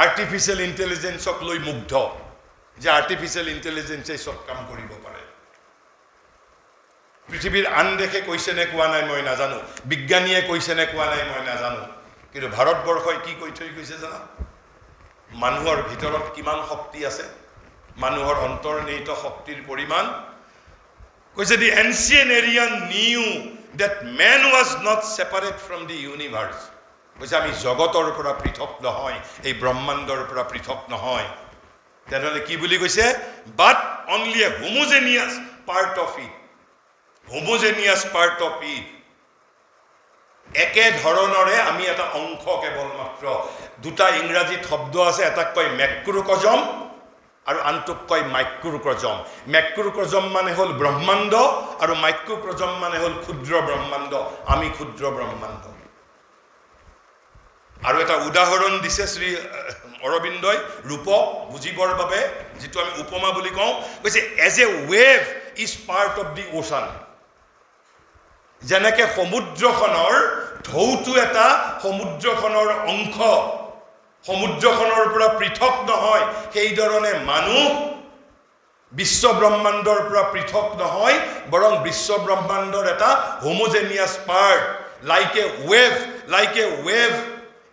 আৰ্টিফিচিয়েল ইন্টেলিজেন্সক লৈ মুগ্ধ যে আৰ্টিফিচিয়েল ইন্টেলিজেন্সে সব কাম কৰিব পাৰে পৃথিৱীৰ আন দেশে কৈছে নে কোৱা নাই মই নাজানো বিজ্ঞানীয়ে কৈছে নে কোৱা নাই মই নাজানো কিন্তু ভাৰতবৰ্ষই কি কৈ থৈ গৈছে জানা মানুহৰ ভিতৰত কিমান শক্তি আছে মানুহৰ অন্তৰ্নিহিত শক্তিৰ পৰিমাণ কৈছে the ancient Aryan knew that man was not separate from the universe কৈছে আমি জগতৰ পৰা পৃথক নহয় এই ব্ৰহ্মাণ্ডৰ পৰা পৃথক নহয় তেনেহলে কি বুলি কৈছে but only a homogeneous part of it একে ধৰণৰে আমি এটা অংশ কেৱল মাত্ৰ দুটা ইংৰাজীত শব্দ আছে এটা কয় ম্যাক্ৰোকজম আৰু আনটোক কয় মাইক্ৰোকজম ম্যাক্ৰোকজম মানে হ'ল ব্ৰহ্মাণ্ড আৰু মাইক্ৰোকজম মানে হ'ল ক্ষুদ্ৰ ব্ৰহ্মাণ্ড আমি ক্ষুদ্ৰ ব্ৰহ্মাণ্ড আৰু এটা উদাহৰণ দিছে শ্ৰী অৰবিন্দই ৰূপক বুজিবৰ বাবে যেটো আমি উপমা বুলি কওঁ কৈছে as a wave is part of the ocean যেনেকৈ সমুদ্ৰখনৰ ঢৌটো এটা সমুদ্ৰখনৰ অংশ সমুদ্ৰখনৰ পৰা পৃথক নহয় সেই ধৰণে মানুহ বিশ্ব ব্ৰহ্মাণ্ডৰ পৰা পৃথক নহয় বৰং বিশ্ব ব্ৰহ্মাণ্ডৰ এটা হোমোজেনিয়াছ part like a wave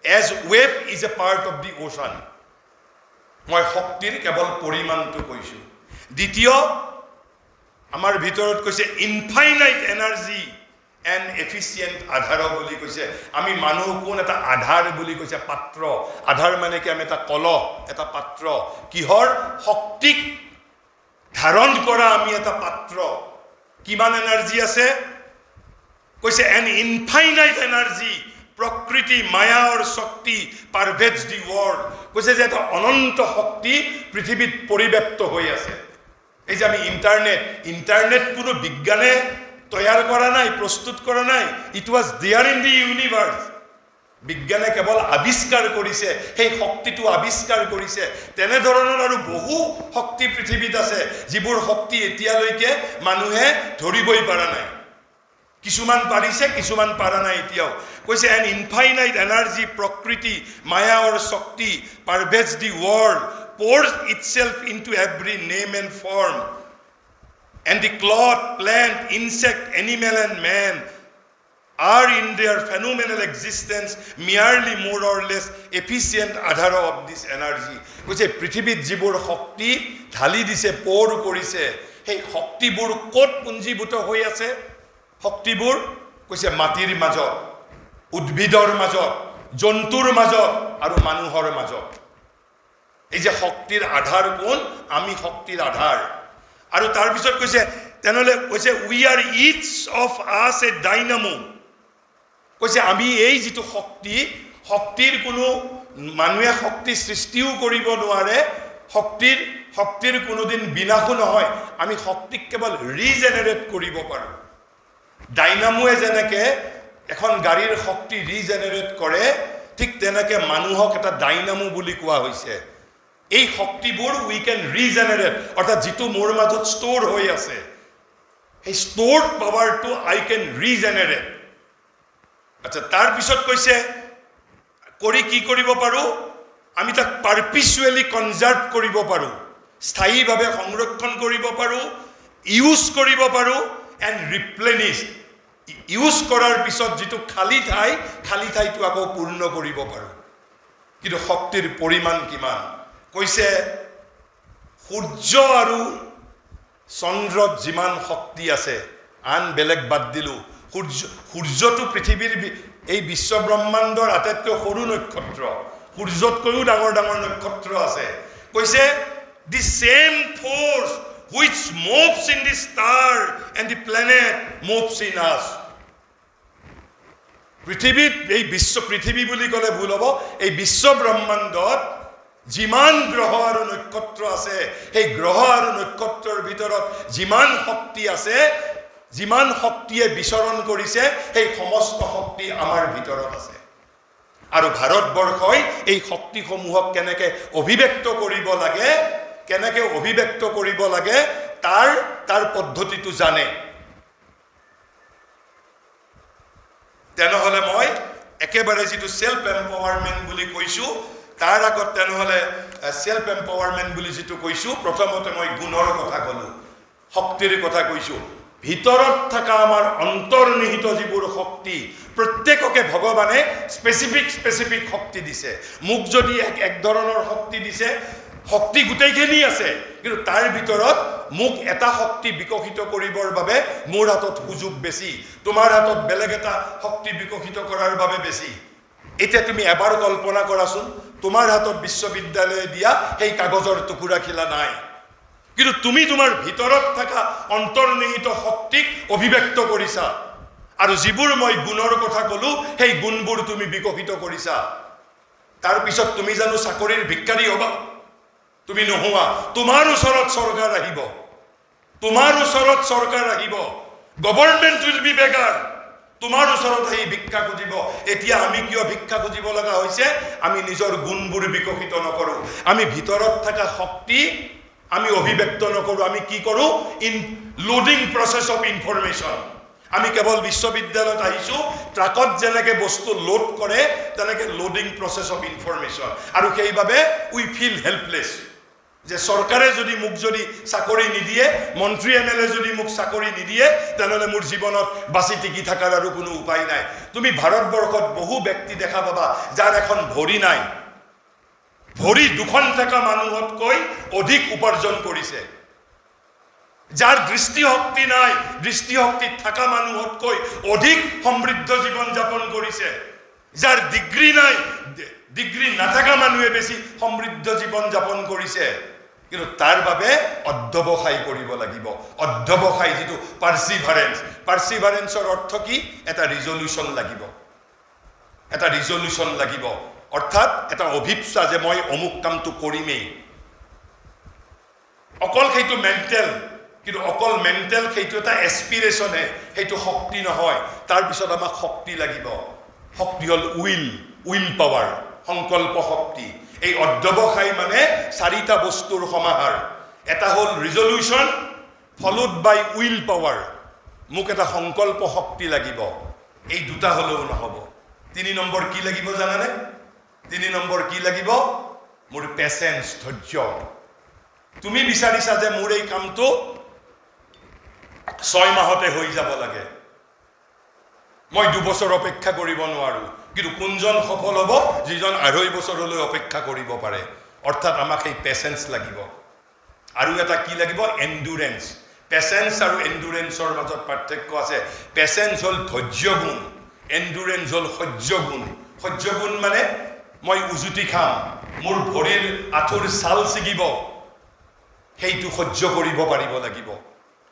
as wave is a part of the ocean মই শক্তিৰ কেৱল পৰিমাণটো কৈছো দ্বিতীয় আমাৰ ভিতৰত কৈছে ইনফাইনাইট এনাৰ্জি and efficient আধাৰ বুলি কৈছে আমি মানুহ কোন এটা আধাৰ বুলি কৈছে পাত্ৰ আধাৰ মানে কি আমি এটা কলহ এটা পাত্ৰ কিহৰ শক্তিক ধাৰণ কৰা আমি এটা পাত্ৰ কিমান এনাৰ্জি আছে কৈছে an infinite energy প্ৰকৃতি মায়া আৰু শক্তি পাৰভেজ দি ওয়াৰ্ল্ড কৈছে যে এটা অনন্ত শক্তি পৃথিৱীত পৰিব্যাপ্ত হৈ আছে এই যে আমি ইন্টাৰনেট কোনো বিজ্ঞানে তৈয়াৰ কৰা নাই প্ৰস্তুত কৰা নাই it was there in the universe বিজ্ঞানে কেৱল আবিষ্কাৰ কৰিছে সেই শক্তিটো আবিষ্কাৰ কৰিছে তেনে ধৰণৰ আৰু বহু শক্তি পৃথিৱীত আছে যিবোৰ শক্তি এতিয়ালৈকে মানুহে ধৰিবই পৰা নাই কিছুমান পাৰিছে কিছুমান পাৰা নাই এতিয়াও কৈছে an infinite energy প্ৰকৃতি মায়া আৰু শক্তি pervades the world pours itself into every name and form and the cloud plant insect animal and man are in their phenomenal existence merely more or less efficient adhar of this energy কৈছে পৃথিৱীত যিবোৰ শক্তি ঢালি দিছে পৌৰ কৰিছে সেই শক্তিবোৰ ক'ত পুঞ্জীভূত হৈ আছে শক্তিবোৰ কৈছে মাটিৰ মাজত উদ্ভিদৰ মাজত জন্তুৰ মাজত আৰু মানুহৰ মাজত এই যে শক্তিৰ আধাৰ কোন আমি শক্তিৰ আধাৰ আৰু তাৰ পিছত কৈছে তেনেহলে কৈছে we are each of us a dynamo কৈছে আমি এই যেটো শক্তিৰ কোনো মানুহে শক্তি সৃষ্টিও কৰিব নোৱাৰে শক্তিৰ কোনোদিন বিনাশো নহয় আমি শক্তিক কেৱল ৰিজেনাৰেট কৰিব পাৰো ডাইনামোয়ে যেনেকে এখন গাড়ীৰ শক্তি ৰিজেনাৰেট কৰে ঠিক তেনেকে মানুহক এটা ডাইনামো বুলি কোৱা হৈছে এই শক্তিবোৰ উই ক্যান ৰিজেনাৰেট অৰ্থাৎ যেটো মোৰ মাজত ষ্ট'ৰ হৈ আছে এই ষ্ট'ৰ্ড পাৱাৰটো আই ক্যান ৰিজেনাৰেট আচ্ছা তাৰ পিছত কৈছে কৰি কি কৰিব পাৰো আমি তাক পাৰপিচুৱেলি কনজাৰ্ভ কৰিব পাৰো স্থায়ীভাৱে সংৰক্ষণ কৰিব পাৰো ইউজ কৰিব পাৰো and replenish use কৰাৰ পিছত যেটো খালি ঠাইটো আকৌ পূৰ্ণ কৰিব পাৰো কিন্তু শক্তিৰ পৰিমাণ কিমান কৈছে সূৰ্য আৰু চন্দ্ৰত যিমান শক্তি আছে আন বেলেগ বাদ দিলো সূৰ্যটো পৃথিৱীৰ এই বিশ্ব ব্ৰহ্মাণ্ডৰ আটাইতকৈ সৰু নক্ষত্ৰ সূৰ্যতকৈও ডাঙৰ নক্ষত্ৰ আছে কৈছে the same force which moves in the star and the planet moves in us. পৃথিৱীত এই বিশ্ব পৃথিৱী বুলি ক'লে ভুল হ'ব এই বিশ্ব ব্ৰহ্মাণ্ডত যিমান গ্ৰহ আৰু নক্ষত্ৰ আছে সেই গ্ৰহ আৰু নক্ষত্ৰৰ ভিতৰত যিমান শক্তি আছে যিমান শক্তিয়ে বিচৰণ কৰিছে সেই সমস্ত শক্তি আমাৰ ভিতৰত আছে আৰু ভাৰতবৰ্ষই এই শক্তিসমূহক কেনেকে অভিব্যক্ত কৰিব লাগে তাৰ পদ্ধতিটো জানে তেনেহলে মই একেবাৰে যেটো সেলফ এম্পাৱাৰমেন্ট বুলি কৈছো তাৰ আগত তেনেহলে সেলফ এম্পাৱাৰমেন্ট বুলি যেটো কৈছো প্ৰথমতে মই গুণৰ কথা কলো শক্তিৰ কথা কৈছো ভিতৰত থকা আমাৰ অন্তৰ্নিহিত যিবোৰ শক্তি প্ৰত্যেককে ভগৱানে স্পেসিফিক শক্তি দিছে মোক যদি এক ধৰণৰ শক্তি দিছে শক্তি গুটেইখিনি আছে কিন্তু তাৰ ভিতৰত মোক এটা শক্তি বিকশিত কৰিবৰ বাবে মোৰ হাতত সুযোগ বেছি তোমাৰ হাতত বেলেগ এটা শক্তি বিকশিত কৰাৰ বাবে বেছি এটা তুমি এবাৰ কল্পনা কৰাচোন তোমাৰ হাতত বিশ্ববিদ্যালয়ে দিয়া সেই কাগজৰ টুকুৰা খিলা নাই কিন্তু তুমি তোমাৰ ভিতৰত থকা অন্তৰ্নিহিত শক্তিক অভিব্যক্ত কৰিছা আৰু যিবোৰ মই গুণৰ কথা কলো সেই গুণবোৰ তুমি বিকশিত কৰিছা তাৰ পিছত তুমি জানো চাকৰিৰ ভিক্ষাৰী হ'বা তুমি নোহোৱা তোমাৰ ওচৰত চৰকাৰ আহিব গভৰ্ণমেন্ট উইল বি বেগাৰ তোমাৰ ওচৰত এই ভিক্ষা খুজিব এতিয়া আমি কিয় ভিক্ষা খুজিব লগা হৈছে আমি নিজৰ গুণবোৰ বিকশিত নকৰো আমি ভিতৰত থকা শক্তি আমি অভিব্যক্ত নকৰো আমি কি কৰো in loading process of information আমি কেৱল বিশ্ববিদ্যালয়ত আহিছো ট্ৰাকত যেনেকে বস্তু লোড কৰে তেনেকে লোডিং প্ৰসেস অফ ইনফৰমেশন আৰু সেইভাবে উই ফিল হেল্পলেস যে সৰকাৰে যদি মোক যদি চাকৰি নিদিয়ে মন্ত্ৰী এমএলএ যদি মোক চাকৰি নিদিয়ে তেনেহলে মোৰ জীৱনত বাছি টিকি থাকাৰ আৰু কোনো উপায় নাই তুমি ভাৰতবৰ্ষত বহু ব্যক্তি দেখা পাবা যাৰ এখন ভৰি নাই ভৰি দুখন থকা মানুহতকৈ অধিক উপাৰ্জন কৰিছে যাৰ দৃষ্টিশক্তি নাই দৃষ্টিশক্তি থকা মানুহতকৈ অধিক সমৃদ্ধ জীৱন যাপন কৰিছে যাৰ ডিগ্ৰী নাই ডিগ্ৰী নাথাকা মানুহে বেছি সমৃদ্ধ জীৱন যাপন কৰিছে কিন্তু তাৰ বাবে অধ্যবসায় কৰিব লাগিব অধ্যবসায় যেটো পাৰ্সিভাৰেন্সৰ অৰ্থ কি এটা ৰিজল্যুশন লাগিব অৰ্থাৎ এটা অভিপ্সা যে মই অমুক কামটো কৰিমেই অকল সেইটো মেন্টাল কিন্তু অকল মেন্টাল সেইটো এটা এস্পিৰেশনে সেইটো শক্তি নহয় তাৰ পিছত আমাক শক্তি লাগিব শক্তি হল উইল পাৱাৰ সংকল্প শক্তি এই অধ্যবসায় মানে চাৰিটা বস্তুৰ সমাহাৰ এটা হল ৰিজল্যুশন ফলোড বাই উইল পাৱাৰ মোক এটা সংকল্প শক্তি লাগিব এই দুটা হলেও নহব 3 নম্বৰ কি লাগিব জানানে 3 নম্বৰ কি লাগিব মোৰ পেশেন্স ধৈৰ্য তুমি বিচাৰিছা যে মোৰ এই কামটো 6 মাহতে হৈ যাব লাগে মই 2 বছৰ অপেক্ষা কৰিব নোৱাৰো কিন্তু কোনজন সফল হ'ব যিজন 2.5 বছৰলৈ অপেক্ষা কৰিব পাৰে অৰ্থাৎ আমাক এই পেশেন্স লাগিব আৰু এটা কি লাগিব এন্ডুৰেন্স পেশেন্স আৰু এন্ডুৰেন্সৰ মাজত পাৰ্থক্য আছে পেশেন্স হল ধৈৰ্য গুণ এন্ডুৰেন্স হল সহ্য গুণ মানে মই উজুতি খাম মোৰ ভৰিৰ আঁঠুৰ ছাল ছিগিব সেইটো সহ্য কৰিব পাৰিব লাগিব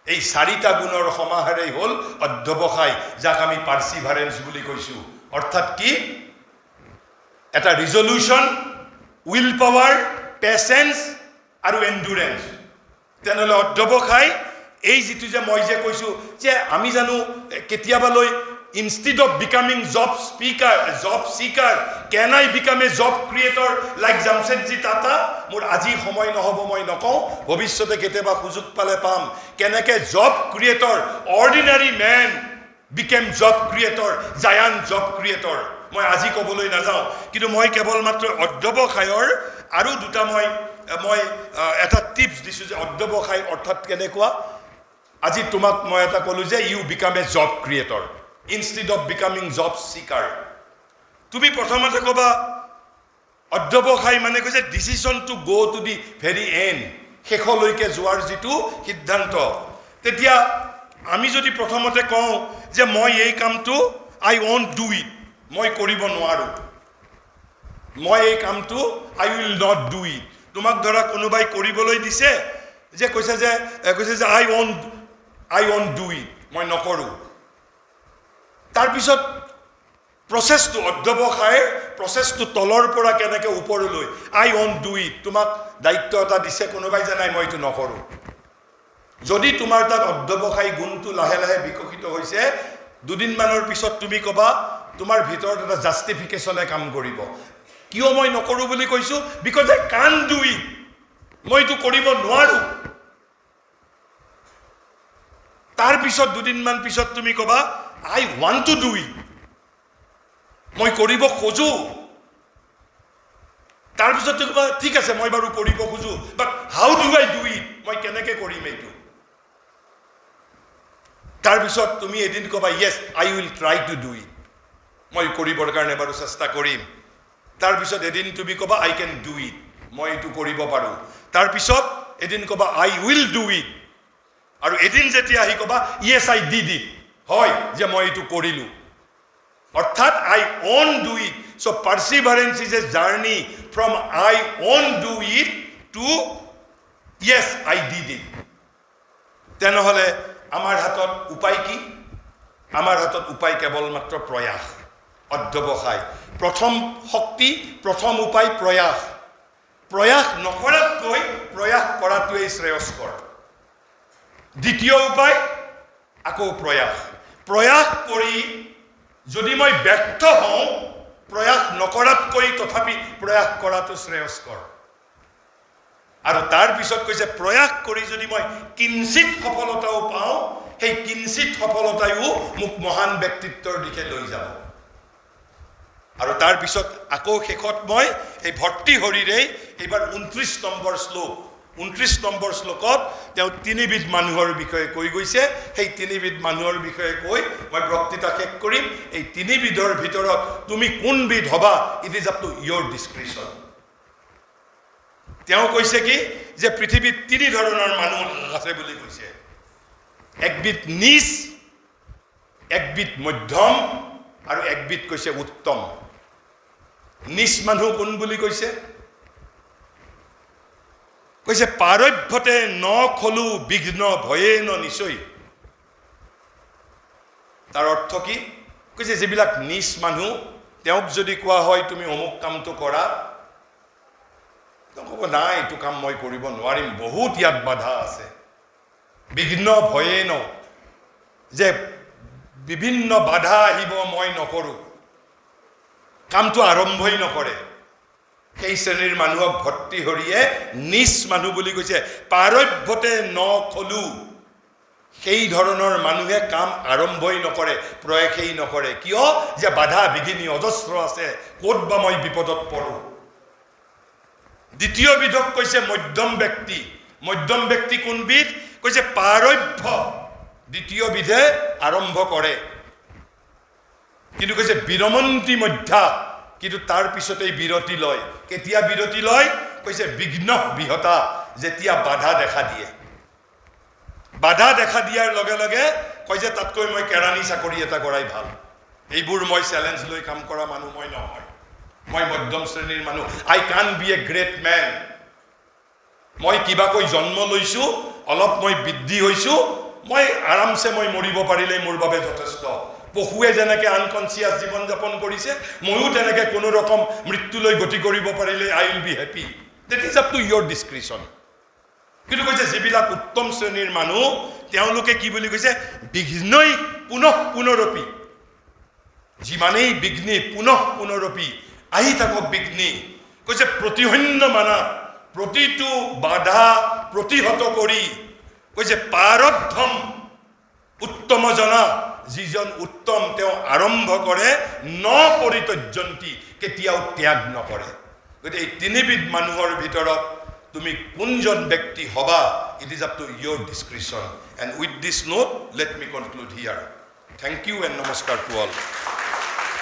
এই চাৰিটা গুণৰ সমাহাৰেই হল অধ্যবসায় যাক আমি পাৰ্সিভাৰেন্স বুলি কৈছো অৰ্থাৎ কি এটা ৰিজল্যুশন উইল পাৱাৰ পেশেন্স আৰু এন্ডুৰেন্স তেনেহলে অধ্যবসায় এই যেটো যে মই যে কৈছো যে আমি জানো কেতিয়াবালৈ instead of becoming job seeker can I become a job creator like Jamshedji Tata মোৰ আজি সময় নহব মই নকওঁ ভৱিষ্যতে কেতিয়াবা সুযোগ পালে পাম কেনেকে job creator ordinary man became job creator giant job creator মই আজি কবলৈ নাযাওঁ কিন্তু মই কেৱল মাত্ৰ অধ্যবসায়ৰ আৰু দুটা মই এটা টিপস দিছো যে অধ্যবসায় অৰ্থাৎ কেনেকুৱা আজি তোমাক মই এটা কলো যে you become a job creator instead of becoming job seeker তুমি প্ৰথমতে কবা অধ্যবসায় মানে কৈছে decision to go to the very end শেষলৈকে যোৱাৰ যেটো সিদ্ধান্ত তেতিয়া আমি যদি প্ৰথমতে কওঁ যে মই এই কামটো আই ওন্ট ডু ইট মই কৰিব নোৱাৰো মই এই কামটো আই উইল নট ডু ইট তোমাক ধৰা কোনোবাই কৰিবলৈ দিছে যে কৈছে যে আই ওন্ট ডু ইট, মই নকৰোঁ। তাৰপিছত প্ৰচেছটো অধ্যৱসায়ৰ প্ৰচেছটো তলৰ পৰা কেনেকৈ ওপৰলৈ আই ওন্ট ডু ইট, তোমাক দায়িত্ব এটা দিছে কোনোবাই যে নাই মই এইটো নকৰোঁ। যদি তোমাৰ তাত অধ্যৱসায়ী গুণটো লাহে লাহে বিকশিত হৈছে, দুদিনমানৰ পিছত তুমি ক'বা তোমাৰ ভিতৰত এটা জাষ্টিফিকেশ্যনে কাম কৰিব। কিয় মই নকৰোঁ বুলি কৈছোঁ? বিকজ আই কান ডু ইট, মই এইটো কৰিব নোৱাৰোঁ। তাৰপিছত দুদিনমান পিছত তুমি ক'বা আই ৱান্ট টু ডু ইট, মই কৰিব খোজোঁ। তাৰপিছত তুমি ক'বা ঠিক আছে মই বাৰু কৰিব খোজোঁ, but how do I do it, মই কেনেকৈ কৰিম এইটো। তাৰপিছত তুমি এদিন ক'বা yes I will try to do it, মই কৰিবৰ কাৰণে বাৰু চেষ্টা কৰিম। তাৰপিছত এদিন তুমি ক'বা আই কেন ডু ইট, মই এইটো কৰিব পাৰোঁ। তাৰপিছত এদিন ক'বা আই উইল ডু ইট, আৰু এদিন যেতিয়া আহি ক'বা য়েছ আই ডিড ইট, হয় যে মই এইটো কৰিলোঁ। অৰ্থাৎ I won't do it. So' perseverance is a journey from I won't do it to yes I did it. তেনেহ'লে আমাৰ হাতত উপায় কি? আমাৰ হাতত উপায় কেৱল মাত্ৰ প্ৰয়াস, অধ্যৱসায়। প্ৰথম শক্তি, প্ৰথম উপায় প্ৰয়াস। প্ৰয়াস নকৰাতকৈ প্ৰয়াস কৰাটোৱেই শ্ৰেয়স্কৰ। দ্বিতীয় উপায় আকৌ প্ৰয়াস। প্ৰয়াস কৰি যদি মই ব্যৰ্থ হওঁ, প্ৰয়াস নকৰাতকৈ তথাপি প্ৰয়াস কৰাটো শ্ৰেয়স্কৰ। আৰু তাৰপিছত কৈছে প্ৰয়াস কৰি যদি মই কিঞ্চিত সফলতাও পাওঁ, সেই কিঞ্চিত সফলতায়ো মোক মহান ব্যক্তিত্বৰ দিশে লৈ যাব। আৰু তাৰপিছত আকৌ শেষত মই এই ভৰ্তি হৰিৰেই এইবাৰ 29 নম্বৰ শ্লোক, 29 নম্বৰ শ্লোকত তেওঁ তিনিবিধ মানুহৰ বিষয়ে কৈ গৈছে। সেই তিনিবিধ মানুহৰ বিষয়ে কৈ মই বক্তৃতা শেষ কৰিম। এই তিনিবিধৰ ভিতৰত তুমি কোনবিধ হবা, it is up to your description. তেওঁ কৈছে কি যে পৃথিৱীত তিনি ধৰণৰ মানুহ আছে বুলি কৈছে। একবিধ নিচ, একবিধ মধ্যম, আৰু একবিধ কৈছে উত্তম। নিচ মানুহ কোন বুলি কৈছে? কৈছে পাৰভ্যতে ন খলু বিঘ্ন ভয়ে ন নিশ্চয়। তাৰ অৰ্থ কি? কৈছে যিবিলাক নিচ মানুহ, তেওঁক যদি কোৱা হয় তুমি অমুক কামটো কৰা, তেওঁ ক'ব নাই এইটো কাম মই কৰিব নোৱাৰিম, বহুত ইয়াত বাধা আছে। বিঘ্ন ভয়ে ন, যে বিভিন্ন বাধা আহিব, মই নকৰোঁ, কামটো আৰম্ভই নকৰে। সেই শ্ৰেণীৰ মানুহক ভৰ্তি হৰিয়ে নিচ মানুহ বুলি কৈছে। পাৰভ্যতে ন খলু, সেই ধৰণৰ মানুহে কাম আৰম্ভই নকৰে, প্ৰয়াসেই নকৰে। কিয়? যে বাধা বিঘিনি অজস্ৰ আছে, ক'ত বা মই বিপদত পৰোঁ। দ্বিতীয় বিধক কৈছে মধ্যম ব্যক্তি। মধ্যম ব্যক্তি কোনবিধ? কৈছে পাৰভ্য, দ্বিতীয় বিধে আৰম্ভ কৰে, কিন্তু কৈছে বিৰমন্তি মধ্যা, কিন্তু তাৰ পিছতেই বিৰতি লয়। কেতিয়া বিৰতি লয়? কৈছে বিঘ্ন বিহতা, যেতিয়া বাধা দেখা দিয়ে। বাধা দেখা দিয়াৰ লগে লগে কয় যে তাতকৈ মই কেৰাণী চাকৰি এটা কৰাই ভাল। এইবোৰ মই চেলেঞ্জ লৈ কাম কৰা মানুহ মই নহয়, মই মধ্যম শ্ৰেণীৰ মানুহ। আই কান বি এ গ্ৰেট মেন। মই কিবাকৈ জন্ম লৈছোঁ, অলপ মই বৃদ্ধি হৈছোঁ, মই আৰামছে মই মৰিব পাৰিলে মোৰ বাবে যথেষ্ট। পশুৱে যেনেকৈ আনকনচিয়াছ জীৱন যাপন কৰিছে, ময়ো তেনেকৈ কোনো ৰকম মৃত্যুলৈ গতি কৰিব পাৰিলে I will be happy. That is up to your description. কিন্তু কৈছে যিবিলাক উত্তম শ্ৰেণীৰ মানুহ, তেওঁলোকে কি বুলি কৈছে? বিঘ্নই পুনঃ পুনৰপি, যিমানেই বিঘ্নি পুনঃ পুনৰপি, আহি থাকক বিঘ্নি। কৈছে প্ৰতিহন্য মানা, প্ৰতিটো বাধা প্ৰতিহত কৰি, কৈছে পাৰদ্ধম উত্তম জনা, যিজন উত্তম তেওঁ আৰম্ভ কৰে, ন পৰিত্যজন্তি, কেতিয়াও ত্যাগ নকৰে। গতিকে এই তিনিবিধ মানুহৰ ভিতৰত তুমি কোনজন ব্যক্তি হবা, it is up to your description. And with this note let me conclude here. Thank you and namaskar to all.